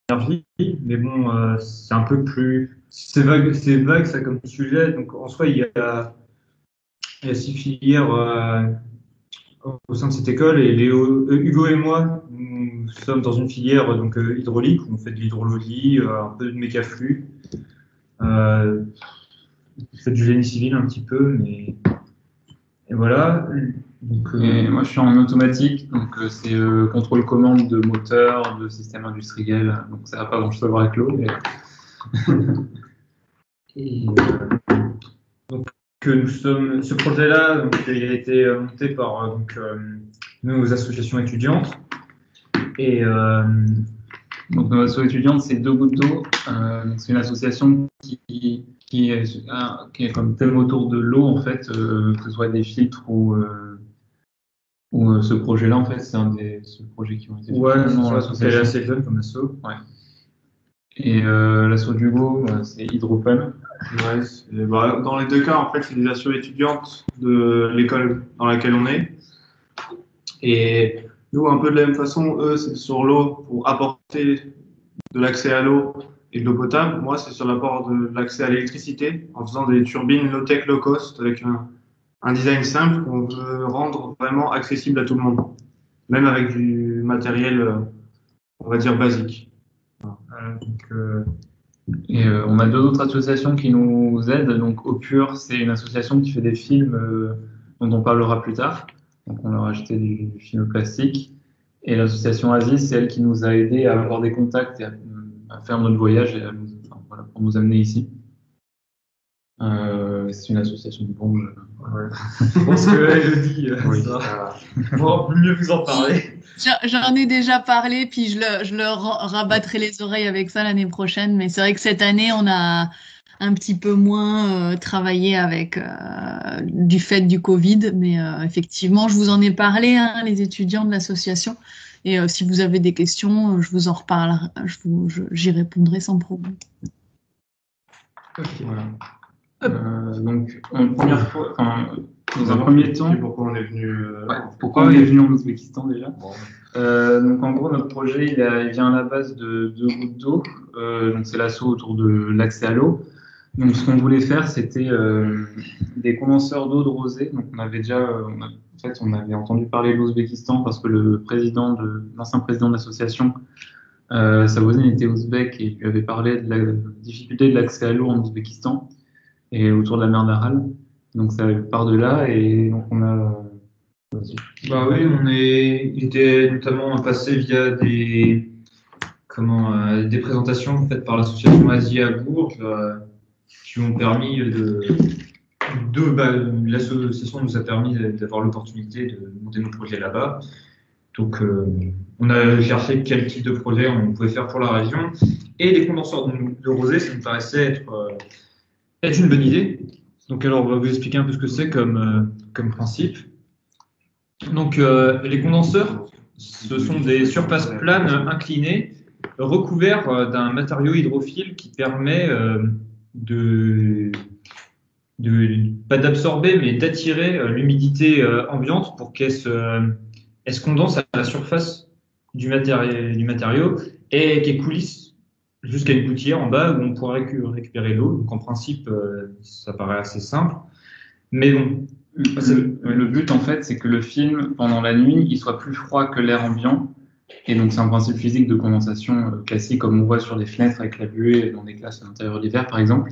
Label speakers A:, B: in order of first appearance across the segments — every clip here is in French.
A: énergie, mais bon, c'est un peu plus. C'est vague ça comme sujet. Donc en soi, il y a 6 filières au sein de cette école et Hugo et moi, nous sommes dans une filière donc hydraulique où on fait de l'hydrologie, un peu de mécaflux, euh, on fait du génie civil un petit peu, mais et voilà. Donc,
B: Et moi, je suis en automatique, donc c'est contrôle-commande de moteur, de système industriel, donc ça n'a pas grand-chose à voir avec l'eau. Mais...
A: et, donc que nous sommes, ce projet-là, donc, il a été monté par nos associations étudiantes et
B: Donc, notre asso étudiante, c'est Deux Gouttes d'eau. C'est une association qui est comme thème autour de l'eau, en fait, que ce soit des filtres ou ce projet-là, en fait, c'est un des projets qui ont été
A: ouais,
B: faits dans
A: c'est ça, donc elle est
B: l'association.
A: assez jeune comme asso.
B: Ouais. Et l'asso d'Hugo, c'est Hydropun.
C: Ouais, dans les deux cas, en fait, c'est des assos étudiantes de l'école dans laquelle on est. Et nous, un peu de la même façon, eux, c'est sur l'eau pour apporter de l'accès à l'eau et de l'eau potable. Moi, c'est sur l'apport de l'accès à l'électricité en faisant des turbines low-tech, low-cost avec un design simple qu'on veut rendre vraiment accessible à tout le monde, même avec du matériel, on va dire, basique.
B: Et on a deux autres associations qui nous aident. Donc, Au Pur, c'est une association qui fait des films dont on parlera plus tard. Donc, on leur a acheté du film plastique. Et l'association Asie, c'est elle qui nous a aidés à avoir des contacts et à faire notre voyage et enfin, voilà, pour nous amener ici. C'est une association de bons.
A: Ouais. Je pense que Elodie,
C: Oui,
A: ça pourra mieux vous en parler.
D: J'en ai déjà parlé, puis je leur rabattrai les oreilles avec ça l'année prochaine. Mais c'est vrai que cette année, on a un petit peu moins travaillé avec du fait du Covid. Mais effectivement, je vous en ai parlé, hein, les étudiants de l'association. Et si vous avez des questions, je vous en reparlerai, j'y répondrai sans problème.
A: Okay.
B: Voilà. Donc, première fois, enfin, dans un premier temps,
C: pourquoi on est venu
B: pourquoi on est venu en Ouzbékistan déjà. Bon. Donc en gros, notre projet il vient à la base de Deux Gouttes d'eau. Donc c'est l'asso autour de l'accès à l'eau. Donc ce qu'on voulait faire, c'était des condenseurs d'eau de rosée. Donc on avait déjà, on avait entendu parler de l'Ouzbékistan parce que l'ancien président de l'association, Savozine, était ouzbek et il lui avait parlé de la difficulté de l'accès à l'eau en Ouzbékistan et autour de la mer d'Aral. Donc ça part de là et donc on a.
A: Bah oui, il était notamment passé via des présentations faites par l'association Asie à Bourges qui ont permis l'association nous a permis d'avoir l'opportunité de monter nos projets là-bas. Donc on a cherché quel type de projet on pouvait faire pour la région et les condenseurs de rosée, ça nous paraissait être une bonne idée. Donc alors on va vous expliquer un peu ce que c'est comme principe. Donc les condenseurs, ce sont des surfaces planes inclinées recouvertes d'un matériau hydrophile qui permet pas d'absorber mais d'attirer l'humidité ambiante pour qu'elle se condense à la surface du matériau et qu'elle coulisse jusqu'à une gouttière en bas où on pourra récupérer l'eau. Donc en principe, ça paraît assez simple. Mais bon,
B: le but en fait, c'est que le film, pendant la nuit, il soit plus froid que l'air ambiant. Et donc c'est un principe physique de condensation classique comme on voit sur les fenêtres avec la buée dans des classes à l'intérieur d'hiver par exemple.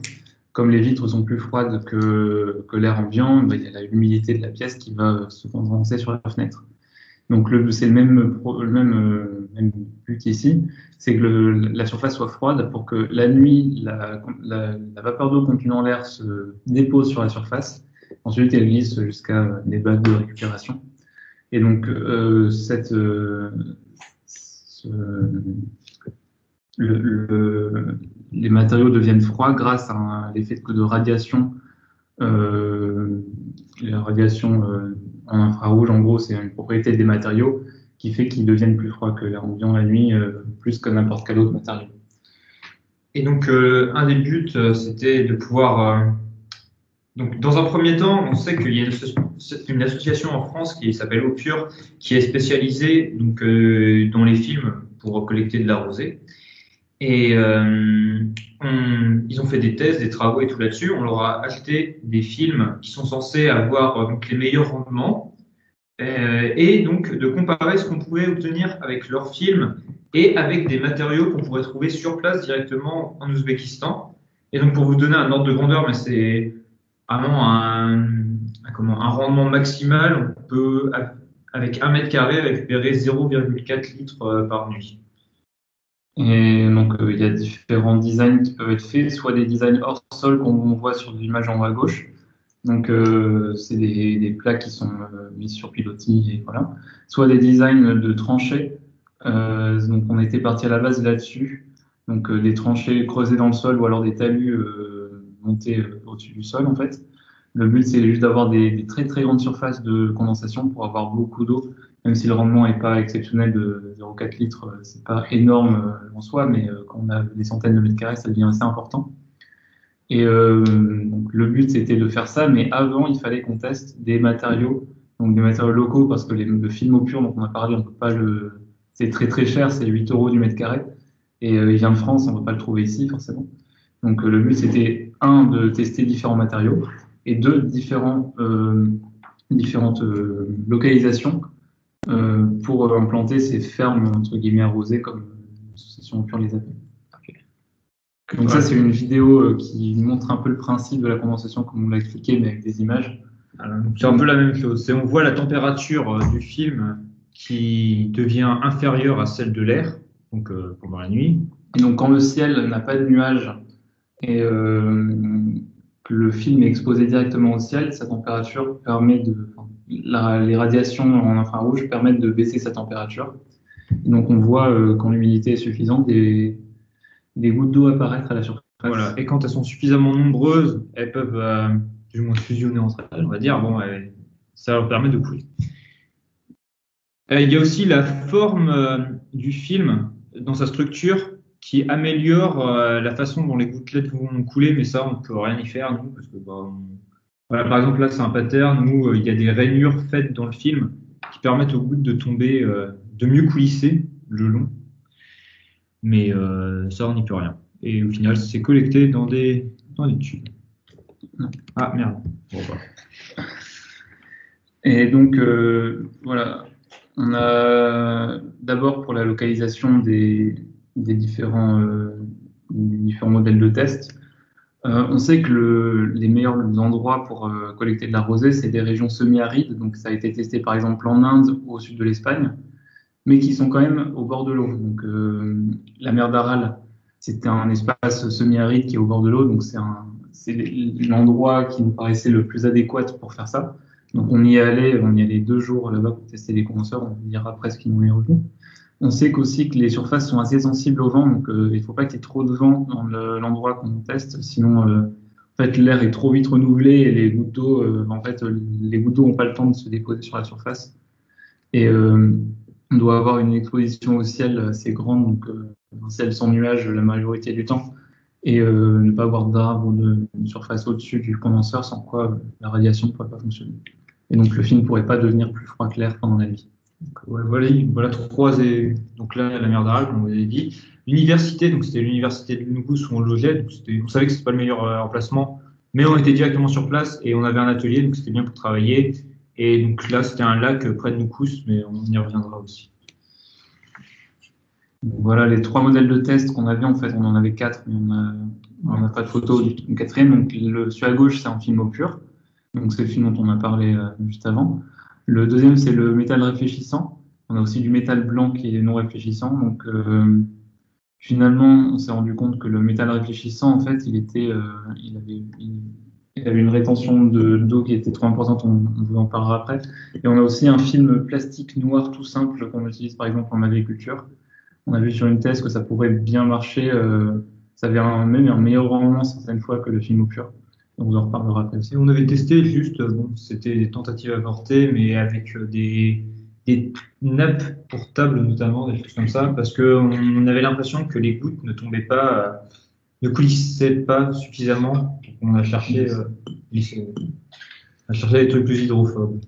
B: Comme les vitres sont plus froides que l'air ambiant, il y a l'humidité de la pièce qui va se condenser sur la fenêtre. Donc c'est le même but ici, c'est que la surface soit froide pour que la nuit, la vapeur d'eau contenue dans l'air se dépose sur la surface. Ensuite, elle glisse jusqu'à des bacs de récupération. Et donc, les matériaux deviennent froids grâce à l'effet de radiation. La radiation en infrarouge, en gros, c'est une propriété des matériaux qui fait qu'ils deviennent plus froids que l'air ambiant la nuit, plus que n'importe quel autre matériau.
A: Et donc, un des buts, c'était de pouvoir... Donc, dans un premier temps, on sait qu'il y a une association en France qui s'appelle Au Pur, qui est spécialisée donc, dans les films pour collecter de la rosée. Et ils ont fait des thèses, des travaux et tout là-dessus. On leur a acheté des films qui sont censés avoir donc, les meilleurs rendements et donc de comparer ce qu'on pouvait obtenir avec leurs films et avec des matériaux qu'on pourrait trouver sur place directement en Ouzbékistan. Et donc pour vous donner un ordre de grandeur, mais c'est vraiment un rendement maximal, on peut avec 1 m² récupérer 0,4 litres par nuit.
B: Et donc, il y a différents designs qui peuvent être faits, soit des designs hors sol qu'on voit sur l'image en haut à gauche. Donc, c'est des plats qui sont mis sur pilotis, et voilà. Soit des designs de tranchées. Donc, on était parti à la base là-dessus. Donc, des tranchées creusées dans le sol ou alors des talus montés au-dessus du sol, en fait. Le but, c'est juste d'avoir des très très grandes surfaces de condensation pour avoir beaucoup d'eau. Même si le rendement n'est pas exceptionnel de 0,4 litres, c'est pas énorme en soi, mais quand on a des centaines de mètres carrés, ça devient assez important. Et donc le but, c'était de faire ça, mais avant, il fallait qu'on teste des matériaux, donc des matériaux locaux, parce que le film au pur, dont on a parlé, on peut pas c'est très très cher, c'est 8 € du mètre carré, et il vient de France, on ne peut pas le trouver ici, forcément. Donc le but, c'était, de tester différents matériaux, et deux, différentes localisations pour implanter ces fermes entre guillemets arrosées comme l'association Pure les appelle. Donc ça, c'est une vidéo qui montre un peu le principe de la condensation comme on l'a expliqué, mais avec des images.
A: C'est un peu la même chose. On voit la température du film qui devient inférieure à celle de l'air, donc pendant la nuit.
B: Et donc quand le ciel n'a pas de nuages et que le film est exposé directement au ciel, sa température permet les radiations en infrarouge permettent de baisser sa température. Et donc on voit quand l'humidité est suffisante des gouttes d'eau apparaître à la surface.
A: Voilà. Et quand elles sont suffisamment nombreuses, elles peuvent plus ou moins fusionner entre elles, on va dire. Bon, ça leur permet de couler. Il y a aussi la forme du film dans sa structure qui améliore la façon dont les gouttelettes vont couler, mais ça, on ne peut rien y faire, nous, parce que voilà, par exemple, là, c'est un pattern où il y a des rainures faites dans le film qui permettent aux gouttes de tomber, de mieux coulisser le long. Mais ça, on n'y peut rien. Et au final, c'est collecté dans des tubes. Ah, merde. Bon, bah.
B: Et donc, voilà. On a d'abord pour la localisation des différents modèles de test. On sait que les meilleurs endroits pour collecter de la rosée, c'est des régions semi-arides. Donc, ça a été testé par exemple en Inde ou au sud de l'Espagne, mais qui sont quand même au bord de l'eau. Donc, la mer d'Aral, c'est un espace semi-aride qui est au bord de l'eau. Donc, c'est l'endroit qui nous paraissait le plus adéquat pour faire ça. Donc, on y allait 2 jours là-bas pour tester les condenseurs. On dira après ce qui nous est revenu. On sait qu'aussi que les surfaces sont assez sensibles au vent, donc il ne faut pas qu'il y ait trop de vent dans l'endroit qu'on teste, sinon en fait, l'air est trop vite renouvelé et les gouttes d'eau, les gouttes d'eau n'ont pas le temps de se déposer sur la surface. Et on doit avoir une exposition au ciel assez grande, donc un ciel sans nuages la majorité du temps, et ne pas avoir d'arbres ou d'une surface au-dessus du condenseur, sans quoi la radiation ne pourrait pas fonctionner. Et donc le film ne pourrait pas devenir plus froid que l'air pendant la nuit.
A: Ouais, voilà 3 et donc là la mer d'Aral, comme vous avez dit. L'université, donc c'était l'université de Lungus où on logeait, donc on savait que c'était pas le meilleur emplacement, mais on était directement sur place et on avait un atelier, donc c'était bien pour travailler. Et donc là c'était un lac près de Nukus, mais on y reviendra aussi.
B: Donc, voilà les 3 modèles de test qu'on avait, en fait on en avait 4, mais on n'a pas de photo du 4e. Donc celui à gauche c'est un film au pur, donc c'est le film dont on a parlé juste avant. Le deuxième, c'est le métal réfléchissant. On a aussi du métal blanc qui est non réfléchissant. Donc, finalement, on s'est rendu compte que le métal réfléchissant, en fait, il avait une rétention d'eau qui était trop importante. On vous en parlera après. Et on a aussi un film plastique noir tout simple qu'on utilise, par exemple, en agriculture. On a vu sur une thèse que ça pourrait bien marcher. Ça avait même un meilleur rendement certaines fois que le film au pur. On vous en reparlera après aussi.
A: Et on avait testé juste, c'était des tentatives avortées, mais avec des nappes portables notamment, des choses comme ça, parce qu'on avait l'impression que les gouttes ne tombaient pas, ne coulissaient pas suffisamment. Donc on a cherché des trucs plus hydrophobes.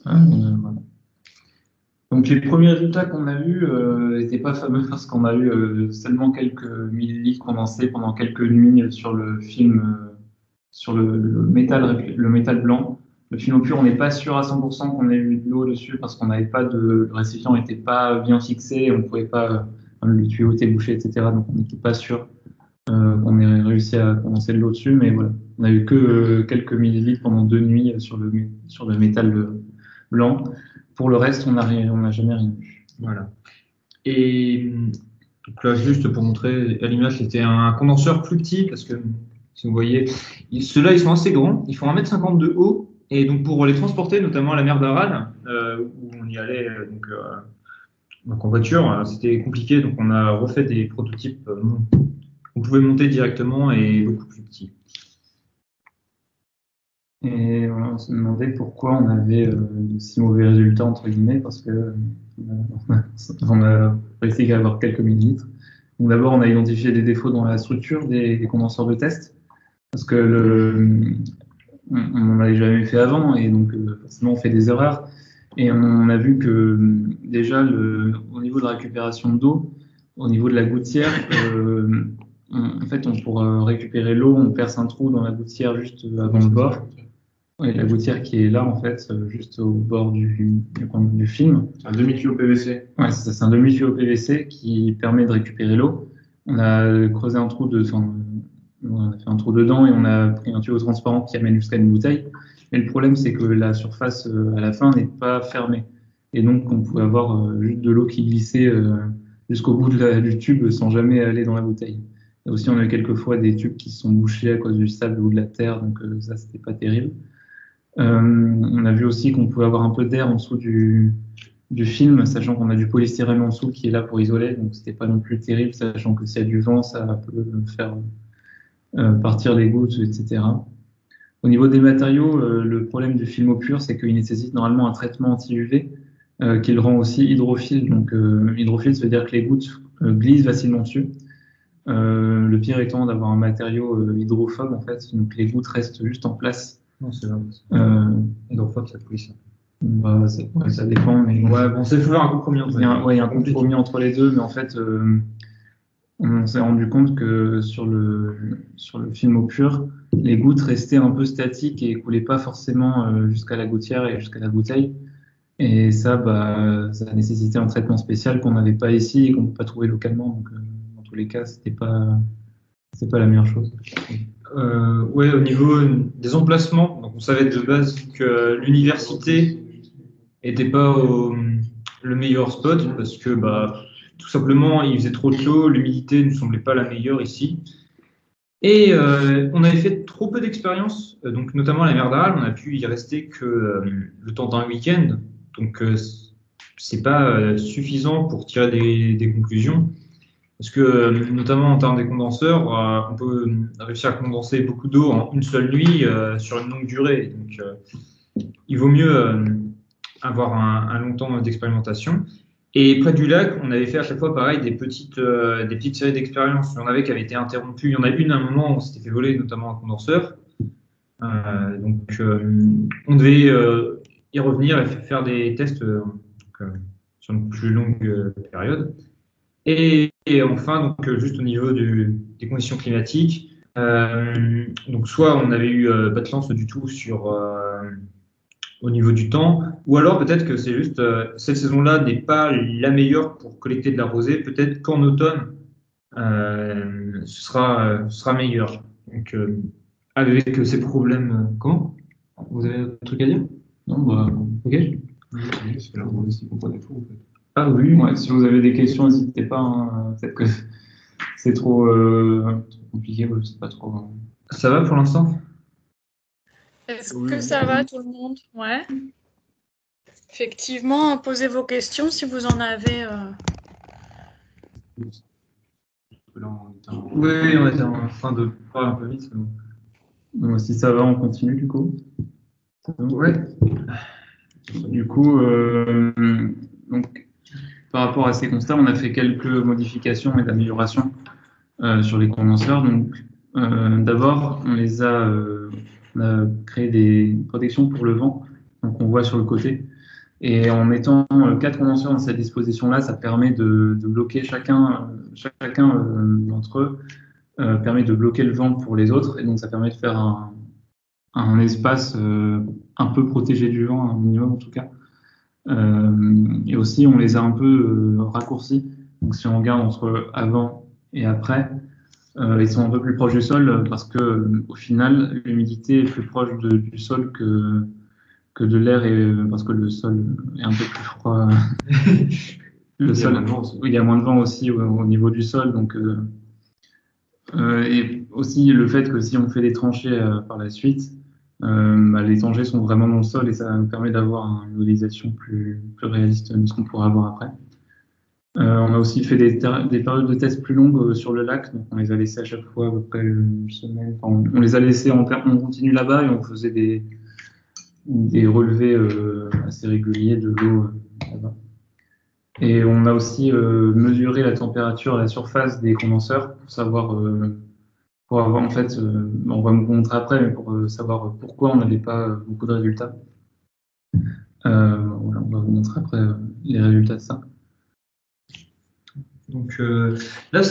B: Voilà. Donc les premiers résultats qu'on a vus n'étaient pas fameux parce qu'on a eu seulement quelques millilitres condensés pendant quelques nuits sur le film, sur le métal blanc. Le film au pur, on n'est pas sûr à 100% qu'on ait eu de l'eau dessus parce qu'on n'avait pas le récipient n'était pas bien fixé, on ne pouvait pas, le tuyau était bouché, etc. Donc on n'était pas sûr qu'on ait réussi à condenser de l'eau dessus, mais voilà. On a eu que quelques millilitres pendant 2 nuits sur le métal blanc. Pour le reste, on n'a jamais rien eu.
A: Voilà. Et donc là, juste pour montrer à l'image, c'était un condenseur plus petit parce que, si vous voyez, ceux-là, ils sont assez grands. Ils font 1,50 m de haut. Et donc, pour les transporter, notamment à la mer d'Aral, où on y allait donc en voiture, c'était compliqué. Donc, on a refait des prototypes qu'on pouvait monter directement et beaucoup plus petits.
B: Et on se demandait pourquoi on avait de si mauvais résultats, entre guillemets, parce que on a réussi à avoir quelques millilitres. Donc d'abord, on a identifié des défauts dans la structure des condenseurs de test, parce que on n'en avait jamais fait avant, et donc forcément on fait des erreurs. Et on a vu que déjà, au niveau de la récupération d'eau, au niveau de la gouttière, en fait, pour récupérer l'eau, on perce un trou dans la gouttière juste avant le bord. Et la gouttière qui est là, en fait, juste au bord du film.
C: C'est un demi-tuyau PVC.
B: Ouais, c'est ça, c'est un demi-tuyau PVC qui permet de récupérer l'eau. On a creusé un trou on a fait un trou dedans et on a pris un tuyau transparent qui amène jusqu'à une bouteille. Mais le problème, c'est que la surface à la fin n'est pas fermée. Et donc, on pouvait avoir juste de l'eau qui glissait jusqu'au bout du tube sans jamais aller dans la bouteille. Et aussi, on a eu quelques fois des tubes qui se sont bouchés à cause du sable ou de la terre, donc ça, c'était pas terrible. On a vu aussi qu'on pouvait avoir un peu d'air en dessous du film, sachant qu'on a du polystyrène en dessous qui est là pour isoler, donc c'était pas non plus terrible, sachant que s'il y a du vent, ça peut faire partir les gouttes, etc. Au niveau des matériaux, le problème du film au pur, c'est qu'il nécessite normalement un traitement anti-UV qui le rend aussi hydrophile. Donc hydrophile, ça veut dire que les gouttes glissent facilement dessus. Le pire étant d'avoir un matériau hydrophobe, en fait, donc les gouttes restent juste en place.
A: Non, c'est vrai. Hydrophobe, ça glisse.
B: Bah, ouais, ça dépend, mais
A: Ouais, bon, c'est faire un compromis entre
B: il y a un compromis entre les deux, mais en fait, on s'est rendu compte que sur le film au pur, les gouttes restaient un peu statiques et coulaient pas forcément jusqu'à la gouttière et jusqu'à la bouteille. Et ça, ça a nécessité un traitement spécial qu'on n'avait pas ici et qu'on ne peut pas trouver localement. Donc, dans tous les cas, c'est pas la meilleure chose.
A: Ouais, au niveau des emplacements, donc on savait de base que l'université était pas le meilleur spot parce que tout simplement il faisait trop chaud, l'humidité ne semblait pas la meilleure ici. Et on avait fait trop peu d'expériences, donc notamment à la mer d'Aral, on a pu y rester que le temps d'un week-end, donc c'est pas suffisant pour tirer des conclusions. Parce que, notamment en termes des condenseurs, on peut réussir à condenser beaucoup d'eau en une seule nuit sur une longue durée. Donc, il vaut mieux avoir un long temps d'expérimentation. Et près du lac, on avait fait à chaque fois pareil des petites séries d'expériences. Il y en avait qui avaient été interrompues. Il y en a une à un moment où on s'était fait voler, notamment un condenseur. Donc, on devait y revenir et faire des tests sur une plus longue période. Et enfin, donc, juste au niveau des conditions climatiques, donc soit on avait eu pas de chance du tout au niveau du temps, ou alors peut-être que c'est juste cette saison-là n'est pas la meilleure pour collecter de la rosée. Peut-être qu'en automne, ce sera meilleur. Donc, avec ces problèmes, comment? Vous avez un truc à dire?
B: Non,
A: ok.
C: C'est la rosée qui comprend tout, en fait.
B: Ah oui, ouais, si vous avez des questions, n'hésitez pas. Hein, peut-être que c'est trop compliqué, je sais pas trop.
A: Ça va pour l'instant?
D: Est-ce que ça va tout le monde? Ouais. Effectivement, posez vos questions si vous en avez.
C: Là,
A: Oui, on était en train de parler un peu vite.
B: Donc, si ça va, on continue du coup.
A: Ouais.
B: Du coup, donc, par rapport à ces constats, on a fait quelques modifications et d'améliorations sur les condenseurs. Donc, d'abord, on a créé des protections pour le vent, donc on voit sur le côté. Et en mettant 4 condenseurs dans cette disposition-là, ça permet de bloquer chacun d'entre eux, permet de bloquer le vent pour les autres, et donc ça permet de faire un espace un peu protégé du vent, un minimum en tout cas. Et aussi, on les a un peu raccourcis. Donc si on regarde entre avant et après, ils sont un peu plus proches du sol parce que au final, l'humidité est plus proche du sol que de l'air, parce que le sol est un peu plus froid. Le sol, il y a moins de vent aussi au niveau du sol. Donc, et aussi le fait que si on fait des tranchées par la suite, les tranchées sont vraiment dans le sol et ça nous permet d'avoir une modélisation plus réaliste de ce qu'on pourra avoir après. On a aussi fait des périodes de tests plus longues sur le lac, donc on les a laissés à chaque fois à peu près une semaine. Enfin, on les a laissés on continue là-bas et on faisait des relevés assez réguliers de l'eau là-bas. Et on a aussi mesuré la température à la surface des condenseurs pour savoir, pour avoir en fait, on va vous montrer après, mais pour savoir pourquoi on n'avait pas beaucoup de résultats. Voilà, on va vous montrer après les résultats de ça.
A: Donc là,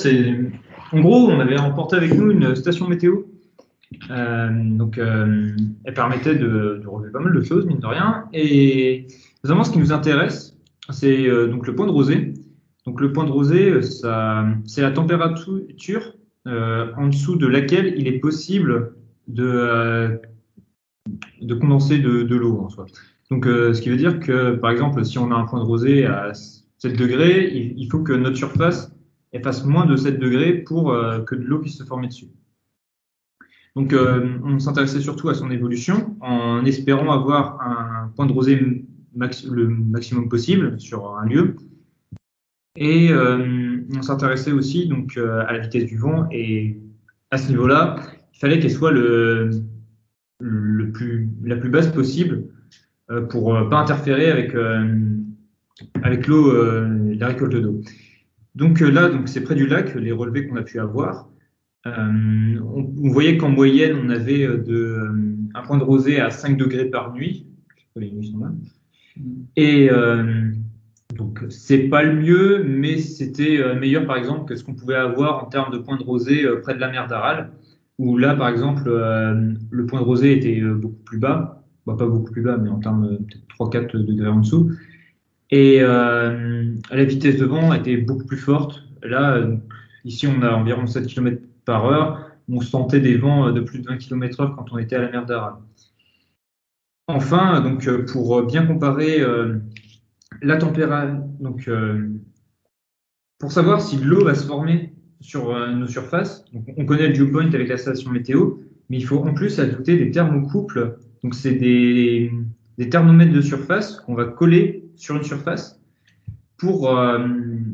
A: en gros, on avait emporté avec nous une station météo. Elle permettait de relever pas mal de choses, mine de rien. Et notamment, ce qui nous intéresse, c'est donc le point de rosée. Donc le point de rosée, c'est la température en dessous de laquelle il est possible de condenser de l'eau en soi. Donc ce qui veut dire que, par exemple, si on a un point de rosée à 7 degrés, il faut que notre surface elle fasse moins de 7 degrés pour que de l'eau puisse se former dessus. Donc, on s'intéressait surtout à son évolution en espérant avoir un point de rosée le maximum possible sur un lieu. Et on s'intéressait aussi donc à la vitesse du vent. Et à ce niveau-là, il fallait qu'elle soit la plus basse possible pour pas interférer avec l'eau, la récolte d'eau. Donc là, c'est près du lac, les relevés qu'on a pu avoir. On voyait qu'en moyenne, on avait un point de rosée à 5 degrés par nuit. Les nuits sont là. Et donc, c'est pas le mieux, mais c'était meilleur, par exemple, que ce qu'on pouvait avoir en termes de point de rosée près de la mer d'Aral, où là, par exemple, le point de rosée était beaucoup plus bas. Bah, pas beaucoup plus bas, mais en termes peut-être 3-4 degrés en dessous. Et la vitesse de vent était beaucoup plus forte. Là, ici, on a environ 7 km par heure. On sentait des vents de plus de 20 km/h quand on était à la mer d'Aral. Enfin, donc, pour bien comparer la température, donc, pour savoir si de l'eau va se former sur nos surfaces, donc, on connaît le dew point avec la station météo, mais il faut en plus ajouter des thermocouples. Donc, c'est des thermomètres de surface qu'on va coller sur une surface pour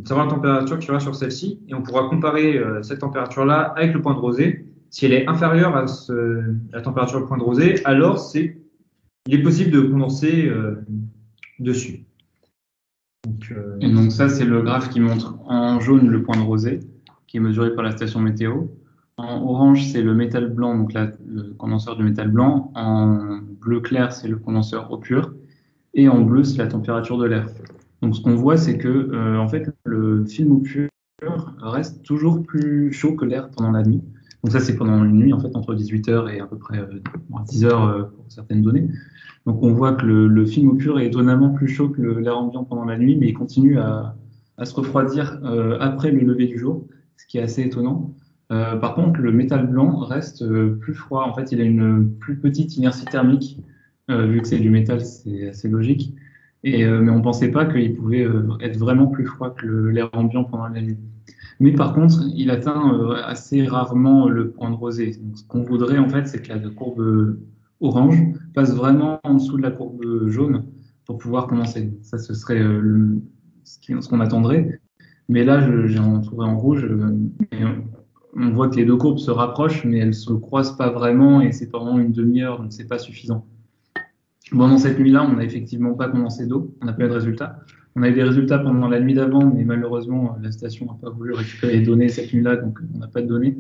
A: savoir la température qu'il y aura sur celle-ci. Et on pourra comparer cette température-là avec le point de rosée. Si elle est inférieure à la température du point de rosée, alors il est possible de condenser dessus.
B: Et donc ça, c'est le graphe qui montre en jaune le point de rosée, qui est mesuré par la station météo. En orange, c'est le métal blanc, donc le condenseur du métal blanc. En bleu clair, c'est le condenseur eau pure. Et en bleu, c'est la température de l'air. Donc, ce qu'on voit, c'est que en fait, le film eau pure reste toujours plus chaud que l'air pendant la nuit. Donc, ça, c'est pendant une nuit, en fait, entre 18h et à peu près 10h pour certaines données. Donc, on voit que le film eau pure est étonnamment plus chaud que l'air ambiant pendant la nuit, mais il continue à se refroidir après le lever du jour, ce qui est assez étonnant. Par contre, le métal blanc reste plus froid. En fait, il a une plus petite inertie thermique. Vu que c'est du métal, c'est assez logique. Mais on ne pensait pas qu'il pouvait être vraiment plus froid que l'air ambiant pendant la nuit. Mais par contre, il atteint assez rarement le point de rosée. Donc, ce qu'on voudrait, en fait, c'est que la courbe orange passe vraiment en dessous de la courbe jaune pour pouvoir commencer. Ça, ce serait ce qu'on attendrait. Mais là, j'ai entouré en rouge. Et on voit que les deux courbes se rapprochent, mais elles ne se croisent pas vraiment et c'est pendant une demi-heure, donc c'est pas suffisant. Bon, dans cette nuit-là, on n'a effectivement pas condensé d'eau, on n'a pas eu de résultats. On a eu des résultats pendant la nuit d'avant, mais malheureusement, la station n'a pas voulu récupérer les données cette nuit-là, donc on n'a pas de données.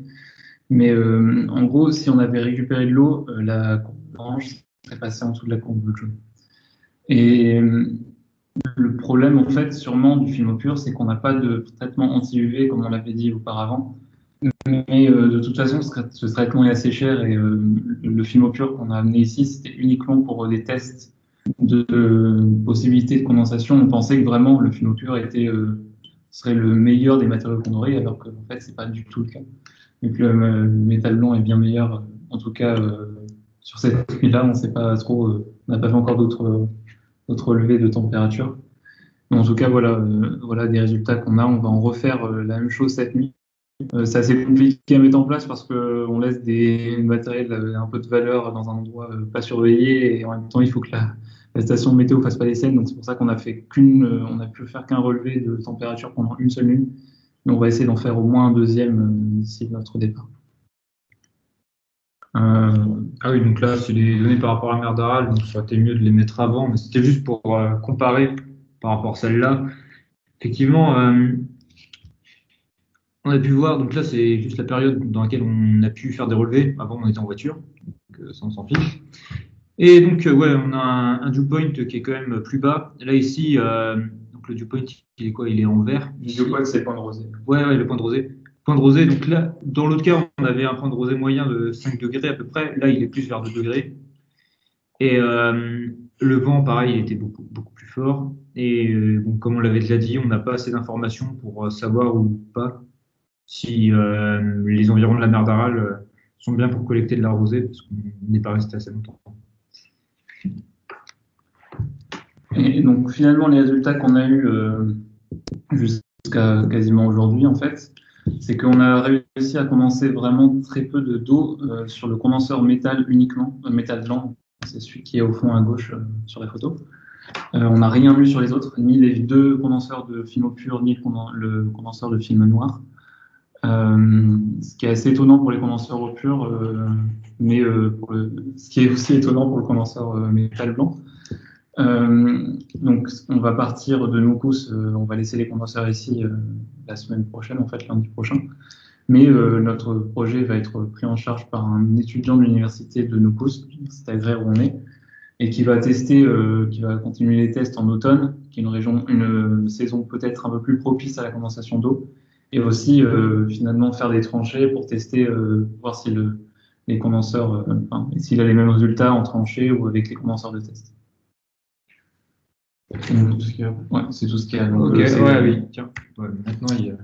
B: Mais en gros, si on avait récupéré de l'eau, la courbe orange serait passée en dessous de la courbe jaune. Et Le problème, en fait, sûrement du film au pur, c'est qu'on n'a pas de traitement anti-UV, comme on l'avait dit auparavant. Mais de toute façon, ce traitement est assez cher et le film au pur qu'on a amené ici, c'était uniquement pour des tests de possibilité de condensation. On pensait que vraiment le film au pur serait le meilleur des matériaux qu'on aurait, alors qu'en fait, c'est pas du tout le cas. Donc le métal blanc est bien meilleur, en tout cas sur cette nuit-là, on sait pas trop, on n'a pas fait encore d'autres relevés de température. Mais en tout cas, voilà des résultats qu'on a. On va en refaire la même chose cette nuit. C'est assez compliqué à mettre en place parce qu'on laisse des matériels un peu de valeur dans un endroit pas surveillé et en même temps, il faut que la station météo fasse pas les scènes. Donc c'est pour ça qu'on a fait on a pu faire qu'un relevé de température pendant une seule nuit. Mais on va essayer d'en faire au moins un deuxième d'ici notre départ.
A: Ah oui, donc là, c'est les données par rapport à la mer d'Aral, donc ça aurait été mieux de les mettre avant, mais c'était juste pour comparer par rapport à celle-là. Effectivement, on a pu voir, donc là, c'est juste la période dans laquelle on a pu faire des relevés. Avant, on était en voiture, donc ça, on s'en fiche. Et donc, ouais, on a un dew point qui est quand même plus bas. Là, ici, donc le dew point, il est quoi? Il est en vert.
B: Le dew point, c'est le point de rosée.
A: Ouais, le point de rosée. Point de rosée, donc là, dans l'autre cas, on avait un point de rosée moyen de 5 degrés à peu près. Là, il est plus vers 2 degrés. Et le vent, pareil, il était beaucoup plus fort. Et bon, comme on l'avait déjà dit, on n'a pas assez d'informations pour savoir ou pas si les environs de la mer d'Aral sont bien pour collecter de la rosée, parce qu'on n'est pas resté assez longtemps.
B: Et donc finalement, les résultats qu'on a eus jusqu'à quasiment aujourd'hui, en fait, c'est qu'on a réussi à condenser vraiment très peu d'eau sur le condenseur métal uniquement, métal blanc, c'est celui qui est au fond à gauche sur la photo. On n'a rien eu sur les autres, ni les deux condenseurs de film au pur, ni le condenseur de film noir. Ce qui est assez étonnant pour les condenseurs au pur, mais ce qui est aussi étonnant pour le condenseur métal blanc. Donc on va partir de Noukous, on va laisser les condenseurs ici la semaine prochaine, en fait lundi prochain. Mais notre projet va être pris en charge par un étudiant de l'université de Noukous, c'est agraire où on est, et qui va continuer les tests en automne, qui est une saison peut-être un peu plus propice à la condensation d'eau, et aussi finalement faire des tranchées pour tester, voir si les condenseurs, s'il a les mêmes résultats en tranchée ou avec les condenseurs de test. C'est tout ce qu'il y a. Ouais, c'est tout ce qu'il y a. Donc,
A: ok, ouais, oui, tiens. Ouais, maintenant, il y a...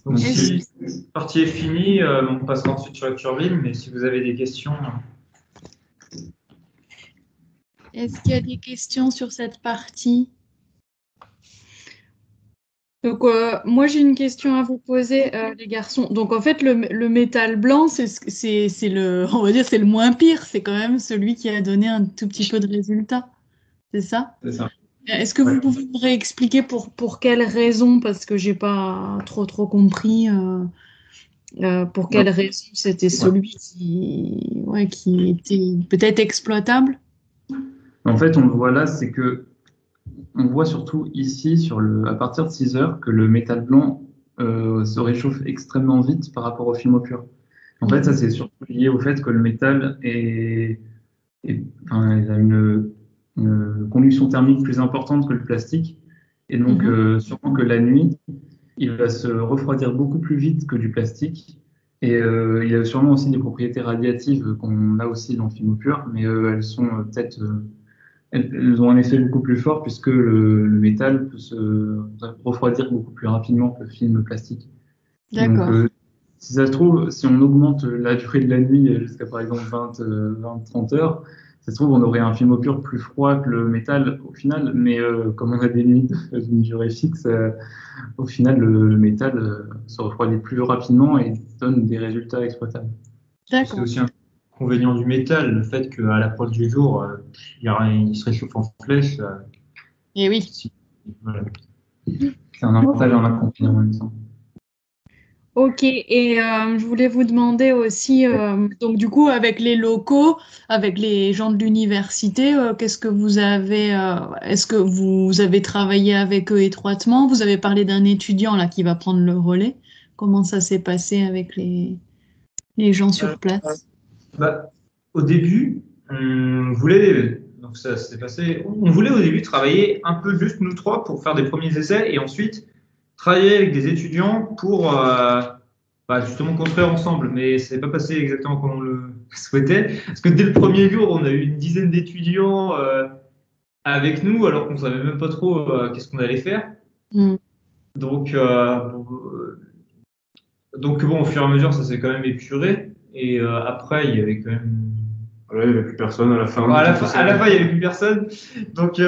A: Donc, si cette partie est finie, on passera ensuite sur la turbine, mais si vous avez des questions...
D: Est-ce qu'il y a des questions sur cette partie? Donc, moi, j'ai une question à vous poser, les garçons. Donc, en fait, le métal blanc, on va dire, c'est le moins pire. C'est quand même celui qui a donné un tout petit peu de résultat. C'est ça?
B: C'est ça.
D: Est-ce que vous pouvez me réexpliquer pour quelles raisons? Parce que j'ai pas trop compris pour quelles raisons c'était celui qui était peut-être exploitable.
B: En fait, on le voit là, c'est que on voit surtout ici, à partir de 6 heures, que le métal blanc se réchauffe extrêmement vite par rapport au film au pur. En fait, ça, c'est surtout lié au fait que le métal il a une conduction thermique plus importante que le plastique. Et donc, sûrement que la nuit, il va se refroidir beaucoup plus vite que du plastique. Et il a sûrement aussi des propriétés radiatives qu'on a aussi dans le film au pur, mais elles sont peut-être... elles ont un effet beaucoup plus fort puisque le métal peut se refroidir beaucoup plus rapidement que le film plastique.
D: D'accord.
B: Donc, si ça se trouve, si on augmente la durée de la nuit jusqu'à par exemple 20-30 heures, ça se trouve, on aurait un film au pur plus froid que le métal au final, mais comme on a des limites d'une durée fixe, au final, le métal se refroidit plus rapidement et donne des résultats exploitables.
A: C'est aussi un inconvénient du métal, le fait qu'à l'approche du jour, il se réchauffe en flèche.
D: Et oui.
A: Voilà.
B: C'est un avantage et un inconvénient en même temps.
D: Ok, et je voulais vous demander aussi, donc du coup, avec les locaux, avec les gens de l'université, qu'est-ce que vous avez, est-ce que vous avez travaillé avec eux étroitement? Vous avez parlé d'un étudiant là qui va prendre le relais. Comment ça s'est passé avec les gens sur place?
A: Au début, on voulait donc ça s'est passé. On voulait au début travailler un peu juste nous trois pour faire des premiers essais et ensuite travailler avec des étudiants pour justement construire ensemble. Mais ça n'est pas passé exactement comme on le souhaitait. Parce que dès le premier jour, on a eu une dizaine d'étudiants avec nous alors qu'on savait même pas trop qu'est-ce qu'on allait faire. Donc, bon, au fur et à mesure, ça s'est quand même épuré. Et après, il y avait quand même.
C: Voilà, il n'y avait plus personne à la fin.
A: À la fin, il n'y avait plus personne. Donc,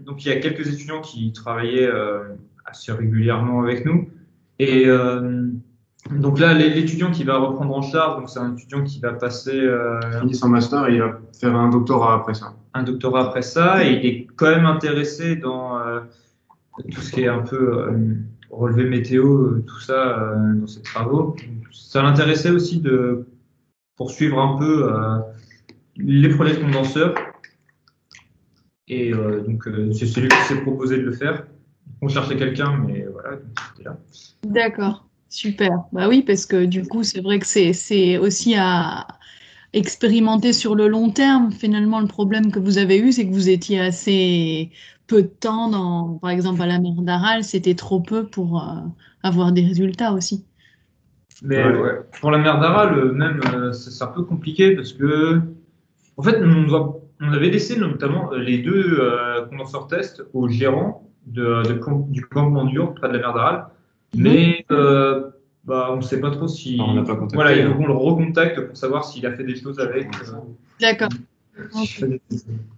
A: donc il y a quelques étudiants qui travaillaient assez régulièrement avec nous. Et donc là, l'étudiant qui va reprendre en charge, donc c'est un étudiant qui va passer
C: finit son master et il va faire un doctorat après ça.
A: Un doctorat après ça, et il est quand même intéressé dans tout ce qui est un peu relevé météo, tout ça dans ses travaux. Ça l'intéressait aussi de poursuivre un peu les projets de condenseurs. Et donc, c'est celui qui s'est proposé de le faire. On cherchait quelqu'un, mais voilà, c'était là.
D: D'accord, super. Bah oui, parce que du coup, c'est vrai que c'est aussi à expérimenter sur le long terme. Finalement, le problème que vous avez eu, c'est que vous étiez assez peu de temps par exemple, à la mer d'Aral, c'était trop peu pour avoir des résultats aussi.
A: Mais ouais. Pour la mer d'Aral, même, c'est un peu compliqué parce que, en fait, on avait laissé notamment les deux condenseurs tests au gérant du campement dur près de la mer d'Aral. Mais on ne sait pas trop si.
C: On n'a pas contacté.
A: Voilà, il faut qu'on le recontacte pour savoir s'il a fait des choses avec.
D: D'accord. Okay.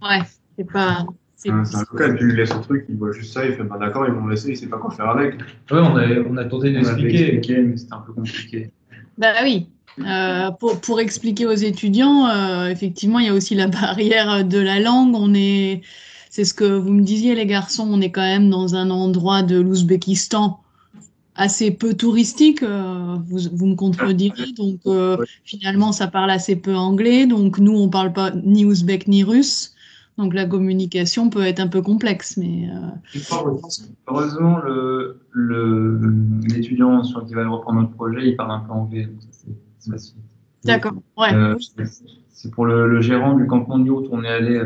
D: Ouais, c'est pas.
C: C'est un local, tu lui laisses un truc, il voit juste ça, il fait d'accord, ils m'ont laissé, il sait pas quoi faire avec.
A: Ouais, on a tenté d'expliquer,
B: mais c'était un peu compliqué.
D: Bah oui. Pour expliquer aux étudiants, effectivement, il y a aussi la barrière de la langue. C'est ce que vous me disiez, les garçons, on est quand même dans un endroit de l'Ouzbékistan assez peu touristique. Vous me contredirez. Donc, finalement, ça parle assez peu anglais. Donc, nous, on parle pas ni ouzbek ni russe. Donc, la communication peut être un peu complexe. Mais
B: heureusement, l'étudiant qui va reprendre notre projet, il parle un peu anglais. Donc c'est facile.
D: D'accord. Ouais.
B: C'est pour le gérant du campement de Yourt où on est allé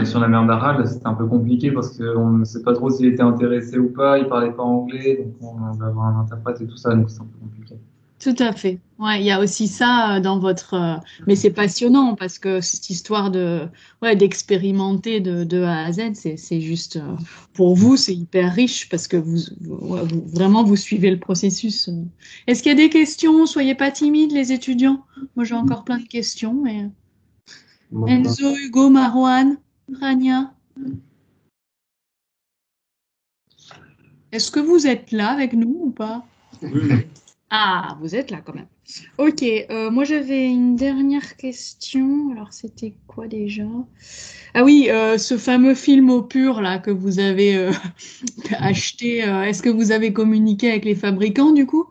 B: sur la mer d'Aral. C'était un peu compliqué parce qu'on ne sait pas trop s'il était intéressé ou pas. Il parlait pas anglais, donc on va avoir un interprète et tout ça, donc c'est un peu compliqué.
D: Tout à fait. Ouais, il y a aussi ça dans votre. Mais c'est passionnant parce que cette histoire d'expérimenter de A à Z, c'est juste pour vous, c'est hyper riche parce que vraiment vous suivez le processus. Est-ce qu'il y a des questions? Soyez pas timides, les étudiants. Moi, j'ai encore plein de questions. Mais... Enzo, Hugo, Marouane, Rania. Est-ce que vous êtes là avec nous ou pas?
C: Oui.
D: Ah, vous êtes là quand même. Ok, moi j'avais une dernière question. Alors c'était quoi déjà? Ah oui, ce fameux film au pur là que vous avez acheté. Est-ce que vous avez communiqué avec les fabricants du coup?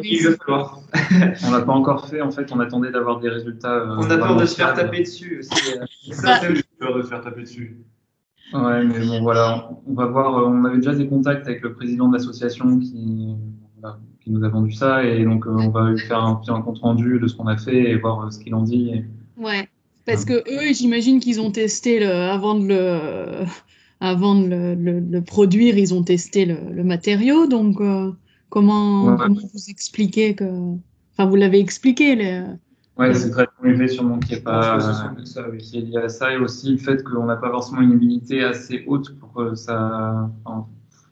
A: Il va falloir.
B: On l'a pas encore fait. En fait, on attendait d'avoir des résultats.
A: On a peur de se faire taper dessus aussi.
C: Ça, c'est peur de se faire taper dessus.
B: Ouais, mais bon voilà, on va voir. On avait déjà des contacts avec le président de l'association qui nous a vendu ça, et donc on va lui faire un compte rendu de ce qu'on a fait et voir ce qu'il en dit.
D: Ouais, parce que eux, j'imagine qu'ils ont testé avant de le produire, ils ont testé le matériau. Donc comment vous expliquez que, enfin vous l'avez expliqué
B: Ouais, c'est très compliqué sûrement qu'il n'y ait pas qui est lié à ça, et aussi le fait qu'on n'a pas forcément une humidité assez haute pour que ça. Enfin,